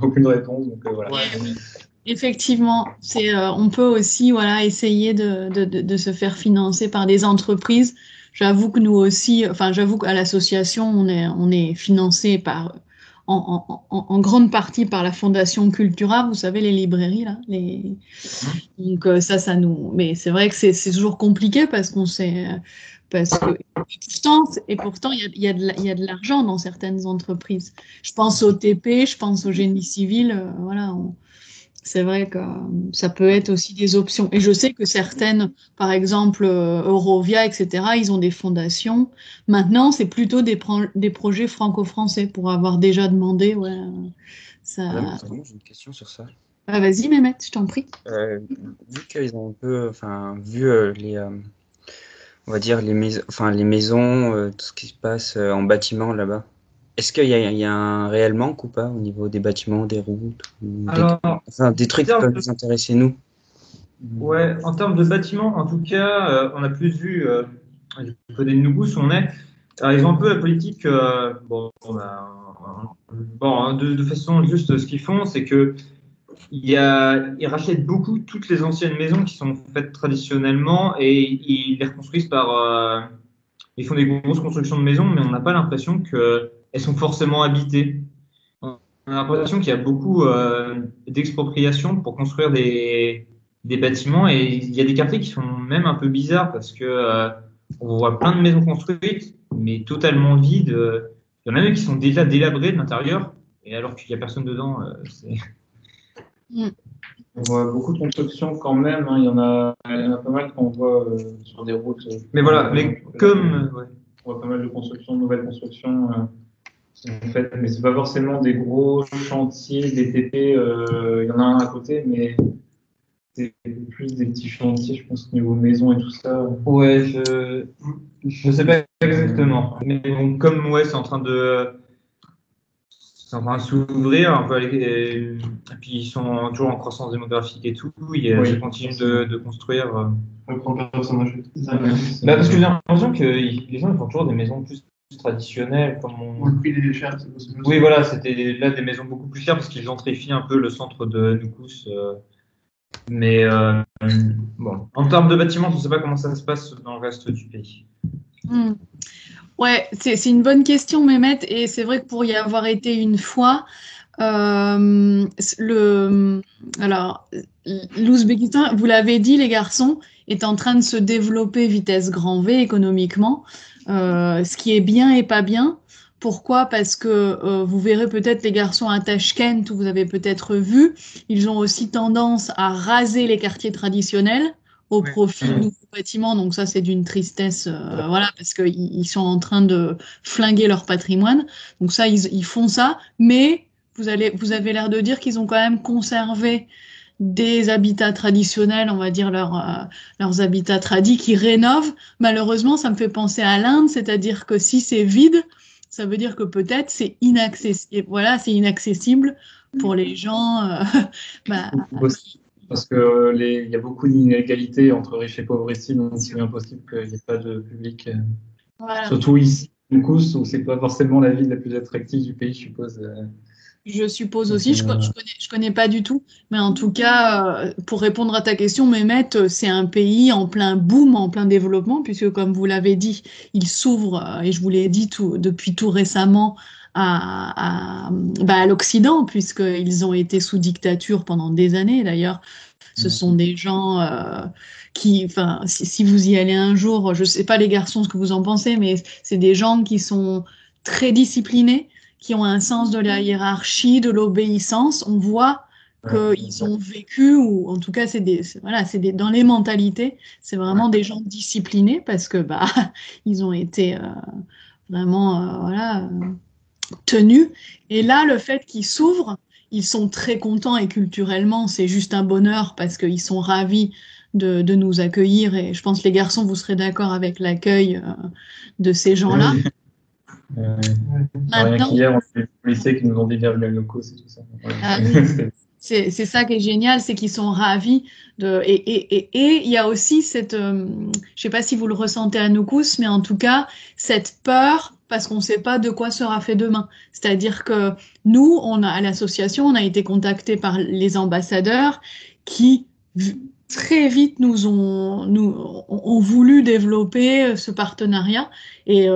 B: aucune réponse. Donc, voilà.
D: Effectivement, on peut aussi essayer de se faire financer par des entreprises. J'avoue que nous aussi, j'avoue qu'à l'association, on est financé en grande partie par la Fondation Cultura, vous savez, les librairies là. Donc ça nous. Mais c'est vrai que c'est toujours compliqué parce qu'on sait. Pourtant, il y a de l'argent dans certaines entreprises. Je pense au TP, je pense au génie civil, voilà. C'est vrai que ça peut être aussi des options. Et je sais que certaines, par exemple Eurovia, etc., ils ont des fondations. Maintenant, c'est plutôt des projets franco-français pour avoir déjà demandé.
F: J'ai une question sur ça.
D: Vas-y, Mehmet, je t'en prie.
F: Vu qu'ils ont un peu, vu on va dire les maisons, tout ce qui se passe en bâtiment là-bas. Est-ce qu'il y a un réel manque ou pas au niveau des bâtiments, des routes, des trucs qui peuvent nous intéresser, nous?
A: Ouais, en termes de bâtiments, en tout cas, on a plus vu du côté de Nougous où on est. Alors, ils ont un peu la politique, de façon juste, ce qu'ils font, c'est que ils rachètent beaucoup toutes les anciennes maisons qui sont faites traditionnellement et ils les reconstruisent ils font des grosses constructions de maisons, mais on n'a pas l'impression qu'elles sont forcément habitées. On a l'impression qu'il y a beaucoup d'expropriation pour construire des bâtiments et il y a des quartiers qui sont même un peu bizarres parce que on voit plein de maisons construites, mais totalement vides. Il y en a même qui sont déjà délabrées de l'intérieur et alors qu'il n'y a personne dedans, c'est.
B: On voit beaucoup de constructions quand même, hein. Il y en a pas mal qu'on voit sur des routes.
A: Mais voilà, mais comme.
B: On voit pas mal de constructions, de nouvelles constructions. En fait, mais c'est pas forcément des gros chantiers, des TP. Il y en a un à côté, mais c'est plus des petits chantiers, je pense, niveau maison et tout ça.
A: Ouais, je sais pas exactement. Mais bon, comme c'est en train de s'ouvrir un peu et puis ils sont toujours en croissance démographique et tout, ils continuent de construire.
C: Parce
A: que j'ai l'impression que les gens ils font toujours des maisons plus traditionnelles, comme
C: le prix des chers, c'est possible.
A: Oui, voilà, c'était là des maisons beaucoup plus chères parce qu'ils gentrifient un peu le centre de Noukous. Mais bon, en termes de bâtiments, je ne sais pas comment ça se passe dans le reste du pays.
D: Ouais, c'est une bonne question, Mehmet, et c'est vrai que pour y avoir été une fois, l'Ouzbékistan, vous l'avez dit, les garçons, est en train de se développer vitesse grand V économiquement, ce qui est bien et pas bien. Pourquoi? Parce que vous verrez peut-être les garçons à Tachkent, vous avez peut-être vu, ils ont aussi tendance à raser les quartiers traditionnels au profit de nouveaux bâtiments. Donc ça, c'est d'une tristesse, voilà, parce qu'ils sont en train de flinguer leur patrimoine. Donc ça, ils font ça, mais vous avez l'air de dire qu'ils ont quand même conservé des habitats traditionnels, on va dire leurs habitats tradis, qui rénovent. Malheureusement, ça me fait penser à l'Inde, c'est-à-dire que si c'est vide, ça veut dire que peut-être c'est inaccessible. Voilà, c'est inaccessible pour les gens.
B: Parce que il y a beaucoup d'inégalités entre riches et pauvres ici, donc c'est impossible qu'il n'y ait pas de public. Voilà. Surtout ici, du coup, où c'est pas forcément la ville la plus attractive du pays, je suppose.
D: Je suppose aussi, je connais pas du tout, mais en tout cas, pour répondre à ta question, Mehmet, c'est un pays en plein boom, en plein développement, puisque comme vous l'avez dit, il s'ouvre, et je vous l'ai dit depuis tout récemment, à l'Occident, puisqu'ils ont été sous dictature pendant des années d'ailleurs. Ce sont des gens si vous y allez un jour, je sais pas les garçons ce que vous en pensez, mais c'est des gens qui sont très disciplinés, qui ont un sens de la hiérarchie, de l'obéissance. On voit qu'ils ont vécu, ou en tout cas, dans les mentalités, c'est vraiment des gens disciplinés parce que ils ont été vraiment tenus. Et là, le fait qu'ils s'ouvrent, ils sont très contents et culturellement, c'est juste un bonheur parce qu'ils sont ravis de nous accueillir. Et je pense, les garçons, vous serez d'accord avec l'accueil de ces gens-là.
B: Maintenant, hier, on a eu le lycée qui nous ont dit bienvenue à Noukous et tout ça.
D: C'est ça qui est génial, c'est qu'ils sont ravis et il y a aussi cette, je sais pas si vous le ressentez à Noukous, mais en tout cas cette peur parce qu'on ne sait pas de quoi sera fait demain. C'est-à-dire que nous, à l'association, on a été contactés par les ambassadeurs qui très vite nous ont voulu développer ce partenariat et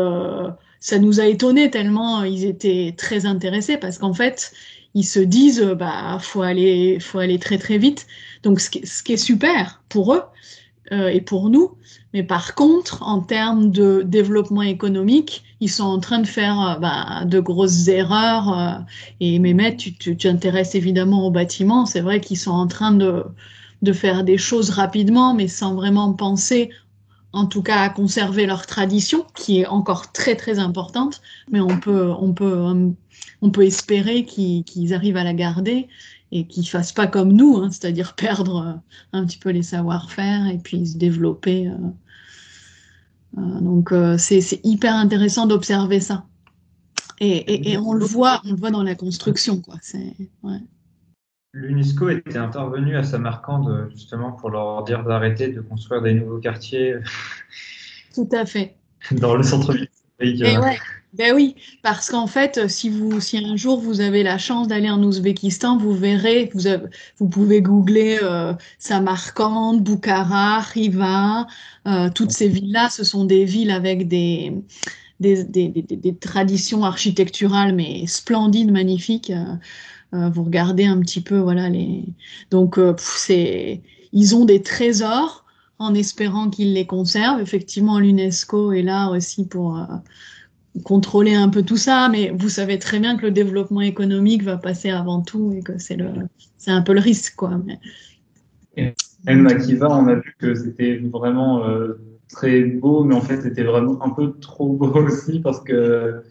D: ça nous a étonnés tellement ils étaient très intéressés parce qu'en fait, ils se disent faut aller très très vite. Donc ce qui est super pour eux et pour nous, mais par contre, en termes de développement économique, ils sont en train de faire de grosses erreurs. Et Mehmet, tu t'intéresses évidemment au bâtiment. C'est vrai qu'ils sont en train de faire des choses rapidement, mais sans vraiment penser en tout cas à conserver leur tradition, qui est encore très très importante, mais on peut espérer qu'ils arrivent à la garder et qu'ils fassent pas comme nous, hein, c'est-à-dire perdre un petit peu les savoir-faire et puis se développer. Donc c'est hyper intéressant d'observer ça. Et on le voit dans la construction, quoi.
A: L'UNESCO était intervenu à Samarcande justement pour leur dire d'arrêter de construire des nouveaux quartiers.
D: Tout à fait.
A: Dans le centre-ville.
D: Et ouais, ben oui, parce qu'en fait, si un jour vous avez la chance d'aller en Ouzbékistan, vous verrez, vous pouvez googler Samarcande, Boukhara, Khiva, toutes ces villes-là, ce sont des villes avec des traditions architecturales, mais splendides, magnifiques. Vous regardez un petit peu, voilà, donc ils ont des trésors en espérant qu'ils les conservent. Effectivement, l'UNESCO est là aussi pour contrôler un peu tout ça, mais vous savez très bien que le développement économique va passer avant tout et que c'est un peu le risque, quoi.
B: Et même à Kiva, on a vu que c'était vraiment très beau, mais en fait, c'était vraiment un peu trop beau aussi parce que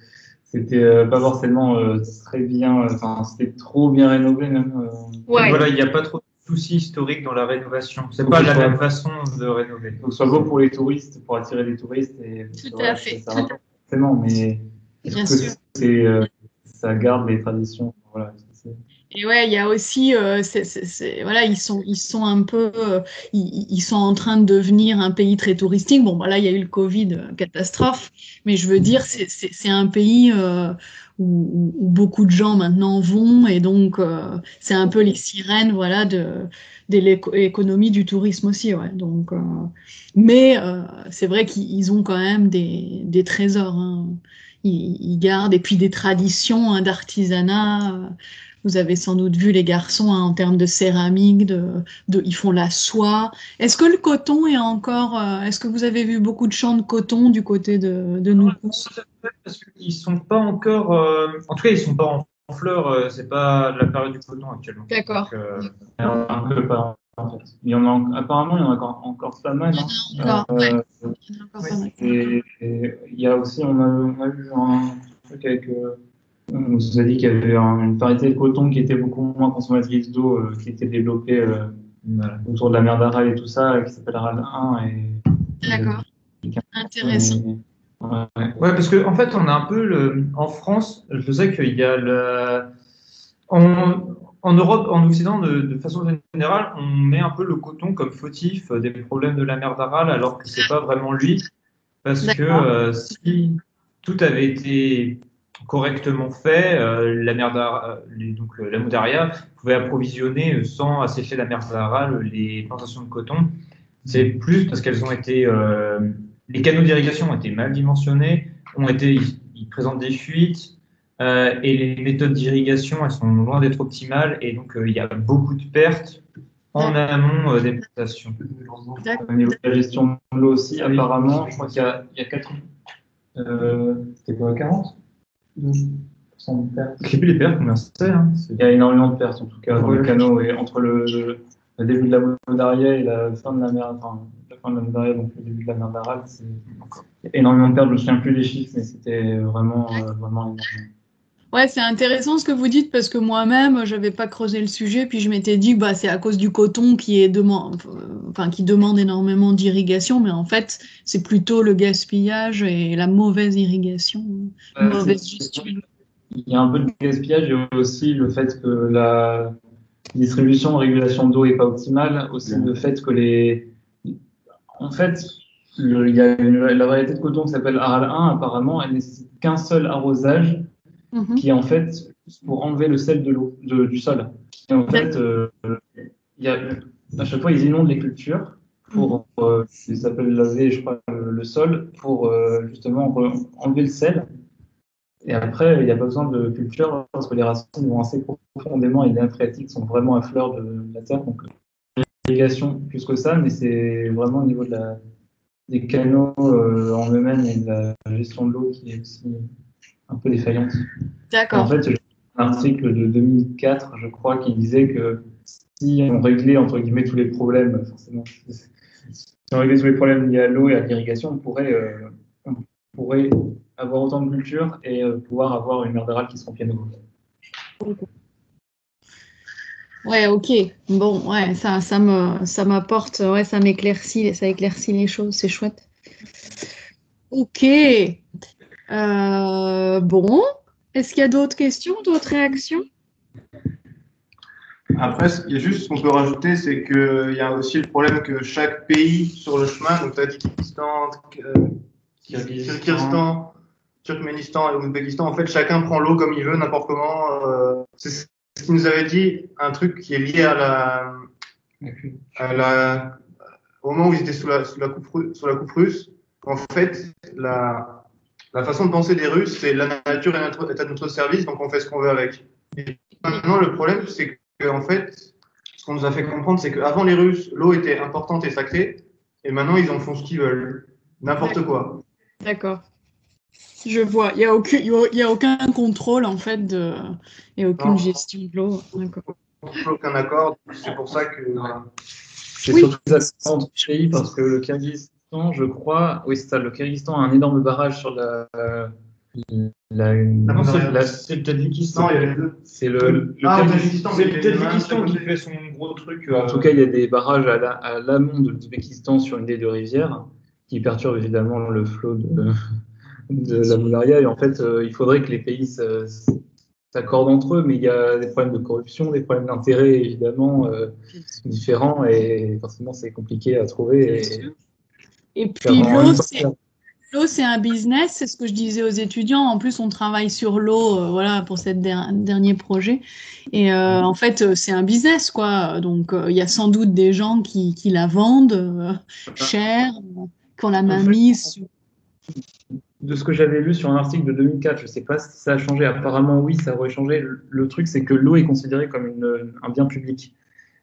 B: c'était pas forcément très bien, enfin, c'était trop bien rénové même.
D: Ouais.
A: Voilà, il n'y a pas trop de soucis historiques dans la rénovation. C'est pas la même façon de rénover.
B: Donc, soit beau pour les touristes, pour attirer des touristes. Et,
D: Tout à fait.
B: Ça rapporte forcément, mais
D: Bien
B: que
D: sûr.
B: ça garde les traditions. Voilà,
D: et ouais, il y a aussi, voilà, ils sont un peu, ils sont en train de devenir un pays très touristique. Bon, bah là, il y a eu le Covid, catastrophe, mais je veux dire, c'est un pays où beaucoup de gens maintenant vont, et donc c'est un peu les sirènes, voilà, de l'économie du tourisme aussi, ouais. Donc, mais c'est vrai qu'ils ont quand même des trésors, hein. Ils gardent, et puis des traditions, hein, d'artisanat. Vous avez sans doute vu les garçons, hein, en termes de céramique, ils font la soie. Est-ce que le coton est encore... est-ce que vous avez vu beaucoup de champs de coton du côté de Noukous?
A: Parce qu'ils sont pas encore... en tout cas, ils sont pas en fleurs. C'est pas la période du coton actuellement.
D: D'accord.
A: Donc,
B: un peu pas, en fait. Apparemment, il y en a encore pas mal.
D: Il y en a encore, ouais. Il y en a encore pas mal.
B: Et il y a aussi, on a vu un truc avec... on nous a dit qu'il y avait une variété de coton qui était beaucoup moins consommatrice d'eau, qui était développée autour de la mer d'Aral et tout ça, qui s'appelle Aral 1.
D: D'accord. Intéressant.
A: Ouais, parce qu'en fait, on a un peu en France, je sais qu'il y a en Europe, en Occident, de façon générale, on met un peu le coton comme fautif des problèmes de la mer d'Aral, alors que c'est pas vraiment lui, parce que si tout avait été correctement fait, la mer donc la Moudaria pouvait approvisionner sans assécher la mer d'Aral les plantations de coton. C'est plus parce qu'elles ont été les canaux d'irrigation ont été mal dimensionnés, ils présentent des fuites, et les méthodes d'irrigation, elles sont loin d'être optimales, et donc il y a beaucoup de pertes en amont des plantations.
B: Au niveau de la gestion de l'eau aussi, apparemment, je crois qu'il y a 4 c'était quoi, 40 de pertes.
A: Je ne sais plus les pertes, combien c'est, hein.
B: Il y a énormément de pertes, en tout cas, dans le canot, et entre le début de la Moudaria et la fin de la mer, enfin, la fin de la Moudaria, donc le début de la mer d'Aral, il y a énormément de pertes. Je ne me souviens plus des chiffres, mais c'était vraiment énorme.
D: Ouais, c'est intéressant ce que vous dites, parce que moi-même, je n'avais pas creusé le sujet, puis je m'étais dit que c'est à cause du coton qui demande énormément d'irrigation, mais en fait, c'est plutôt le gaspillage et la mauvaise irrigation, mauvaise gestion.
B: Il y a un peu de gaspillage, et aussi le fait que la distribution, régulation d'eau n'est pas optimale, aussi le fait que en fait, il y a la variété de coton qui s'appelle Aral 1, apparemment, elle nécessite qu'un seul arrosage, qui est en fait pour enlever le sel de l'eau, du sol. Et en fait, à chaque fois, ils inondent les cultures pour, ça s'appelle laver, je crois, le sol, pour justement enlever le sel. Et après, il n'y a pas besoin de culture parce que les racines vont assez profondément et les nappes phréatiques sont vraiment à fleur de la terre. Donc, l'irrigation plus que ça, mais c'est vraiment au niveau des canaux en eux-mêmes et de la gestion de l'eau qui est aussi un peu défaillante.
D: D'accord.
B: En fait, j'ai un article de 2004, je crois, qui disait que si on réglait, entre guillemets, tous les problèmes, forcément, si on réglait tous les problèmes liés à l'eau et à l'irrigation, on pourrait avoir autant de cultures et pouvoir avoir une mer d'Aral qui se remplit à nouveau.
D: Ouais, ok. Bon, ouais, ça m'apporte, ouais, ça éclaircit les choses, c'est chouette. Ok. Bon, est-ce qu'il y a d'autres questions, d'autres réactions?
C: Après, il y a juste ce qu'on peut rajouter, c'est qu'il y a aussi le problème que chaque pays sur le chemin, donc Tadjikistan, Kyrgyzstan, Turkménistan et Ouzbékistan, en fait, chacun prend l'eau comme il veut, n'importe comment. C'est ce qu'il nous avait dit, un truc qui est lié au moment où ils étaient sous la coupe russe. En fait, la façon de penser des Russes, c'est la nature est à notre service, donc on fait ce qu'on veut avec. Et maintenant, le problème, c'est qu'en fait, ce qu'on nous a fait comprendre, c'est qu'avant les Russes, l'eau était importante et sacrée, et maintenant, ils en font ce qu'ils veulent. N'importe quoi.
D: D'accord. Je vois. Il y a aucun contrôle, en fait, il n'y a aucune gestion de l'eau. D'accord.
C: Aucun accord, c'est pour ça que... Voilà.
B: C'est surtout les accords entre pays, parce que le Kyrgyzstan, je crois, oui, c'est ça, le Kyrgyzstan a un énorme barrage sur
A: c'est le Tadjikistan.
B: C'est le
A: Tadjikistan qui fait son gros truc.
B: En tout cas, il y a des barrages à l'amont de l'Ouzbékistan sur une des deux rivières qui perturbent évidemment le flot de la Bulgarie. Et en fait, il faudrait que les pays s'accordent entre eux, mais il y a des problèmes de corruption, des problèmes d'intérêt évidemment différents, et forcément c'est compliqué à trouver.
D: Et puis l'eau, c'est un business, c'est ce que je disais aux étudiants. En plus, on travaille sur l'eau, voilà, pour cette dernier projet. Et en fait, c'est un business, quoi. Donc, il y a sans doute des gens qui la vendent cher, qui ont la main mise sur...
B: De ce que j'avais lu sur un article de 2004, je ne sais pas si ça a changé. Apparemment, oui, ça aurait changé. Le truc, c'est que l'eau est considérée comme un bien public.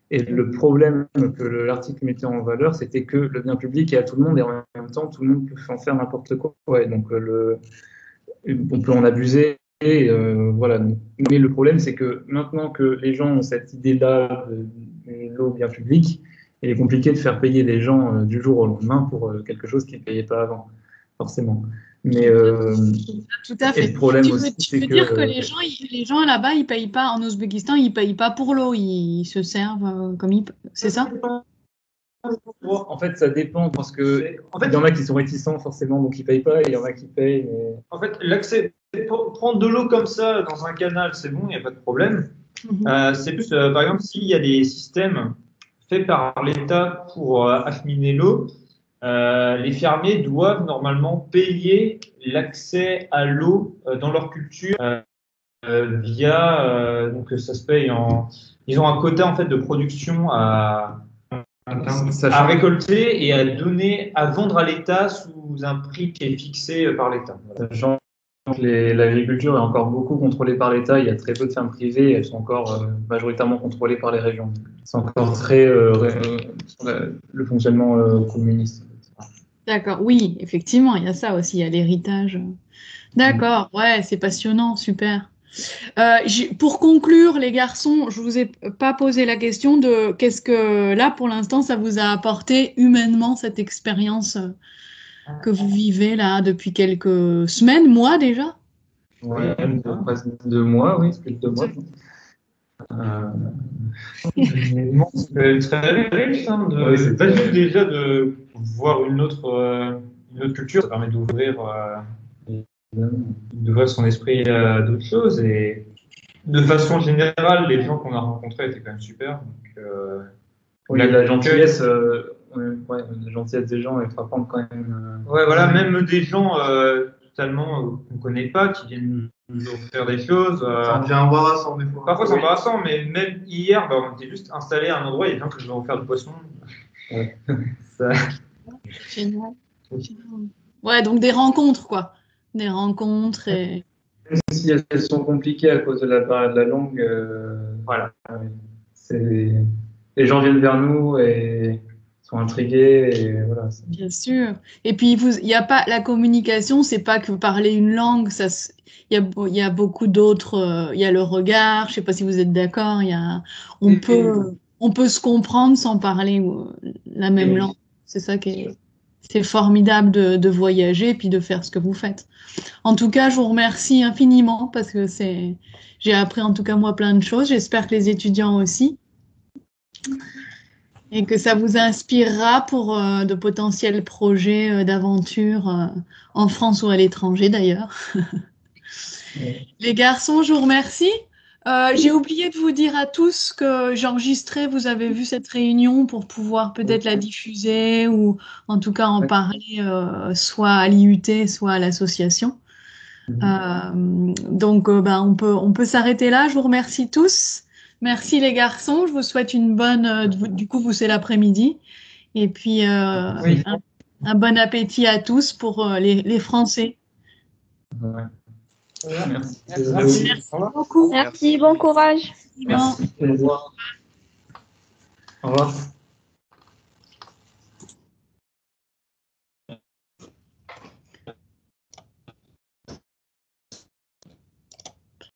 B: Et le problème que l'article mettait en valeur, c'était que le bien public est à tout le monde, et en même temps, tout le monde peut en faire n'importe quoi. Ouais, donc, on peut en abuser. Et, voilà. Mais le problème, c'est que maintenant que les gens ont cette idée-là de l'eau bien publique, il est compliqué de faire payer les gens du jour au lendemain pour quelque chose qu'ils ne payaient pas avant, forcément. Mais
D: tout à fait.
B: Le problème
D: tu
B: aussi,
D: veux dire que les gens là-bas, ils payent pas en Ouzbékistan, ils payent pas pour l'eau, ils se servent comme ils... C'est ça?
B: En fait, ça dépend, parce que il y en a qui sont réticents forcément, donc ils payent pas, et il y en a qui payent. Mais...
A: En fait, l'accès, prendre de l'eau comme ça dans un canal, c'est bon, il n'y a pas de problème. C'est plus, par exemple, s'il y a des systèmes faits par l'État pour acheminer l'eau, les fermiers doivent normalement payer l'accès à l'eau dans leur culture via donc ça se paye ils ont un quota en fait de production à récolter et à donner, à vendre à l'État sous un prix qui est fixé par l'État.
B: Voilà. L'agriculture est encore beaucoup contrôlée par l'État. Il y a très peu de fermes privées. Elles sont encore majoritairement contrôlées par les régions. C'est encore très le fonctionnement communiste.
D: D'accord, oui, effectivement, il y a ça aussi, il y a l'héritage. D'accord, ouais, c'est passionnant, super. Pour conclure, les garçons, je vous ai pas posé la question de qu'est-ce que là, pour l'instant, ça vous a apporté humainement cette expérience que vous vivez là depuis quelques semaines, mois déjà?
B: Ouais, presque 2 mois, oui, c'est plus de 2 mois.
A: C'est très riche, hein, c'est pas juste déjà de voir une autre culture, ça permet d'ouvrir son esprit à d'autres choses, et de façon générale, les gens qu'on a rencontrés étaient quand même super. Donc,
B: la gentillesse, la gentillesse des gens est frappante quand même.
A: Ouais, voilà, même des gens totalement qu'on ne connaît pas, qui viennent nous offrir des choses.
C: Ça devient embarrassant des fois.
A: Parfois c'est embarrassant, mais même hier, on était juste installé à un endroit, il y a des gens qui nous ont offert du poisson. Ouais.
D: Génial. Ouais, donc des rencontres, quoi. Des rencontres et...
B: Même si elles sont compliquées à cause de la barrière de la langue, voilà. Les gens viennent vers nous et sont intrigués, et voilà.
D: Bien sûr. Et puis il y a pas la communication, c'est pas que parler une langue, il y a beaucoup d'autres. Il y a le regard. Je sais pas si vous êtes d'accord. On peut se comprendre sans parler la même langue. C'est ça qui est. C'est formidable de voyager et puis de faire ce que vous faites. En tout cas, je vous remercie infiniment parce que j'ai appris en tout cas moi plein de choses. J'espère que les étudiants aussi. Et que ça vous inspirera pour de potentiels projets d'aventure en France ou à l'étranger d'ailleurs. Les garçons, je vous remercie. J'ai oublié de vous dire à tous que j'enregistrais, vous avez vu cette réunion pour pouvoir peut-être la diffuser ou en tout cas en parler soit à l'IUT, soit à l'association. Donc, on peut s'arrêter là. Je vous remercie tous. Merci les garçons. Je vous souhaite une bonne. Du coup, vous c'est l'après-midi. Et puis
A: Oui.
D: un bon appétit à tous pour les Français.
B: Ouais. Merci.
I: Merci beaucoup. Merci, bon courage.
G: Merci. Au revoir. Au revoir.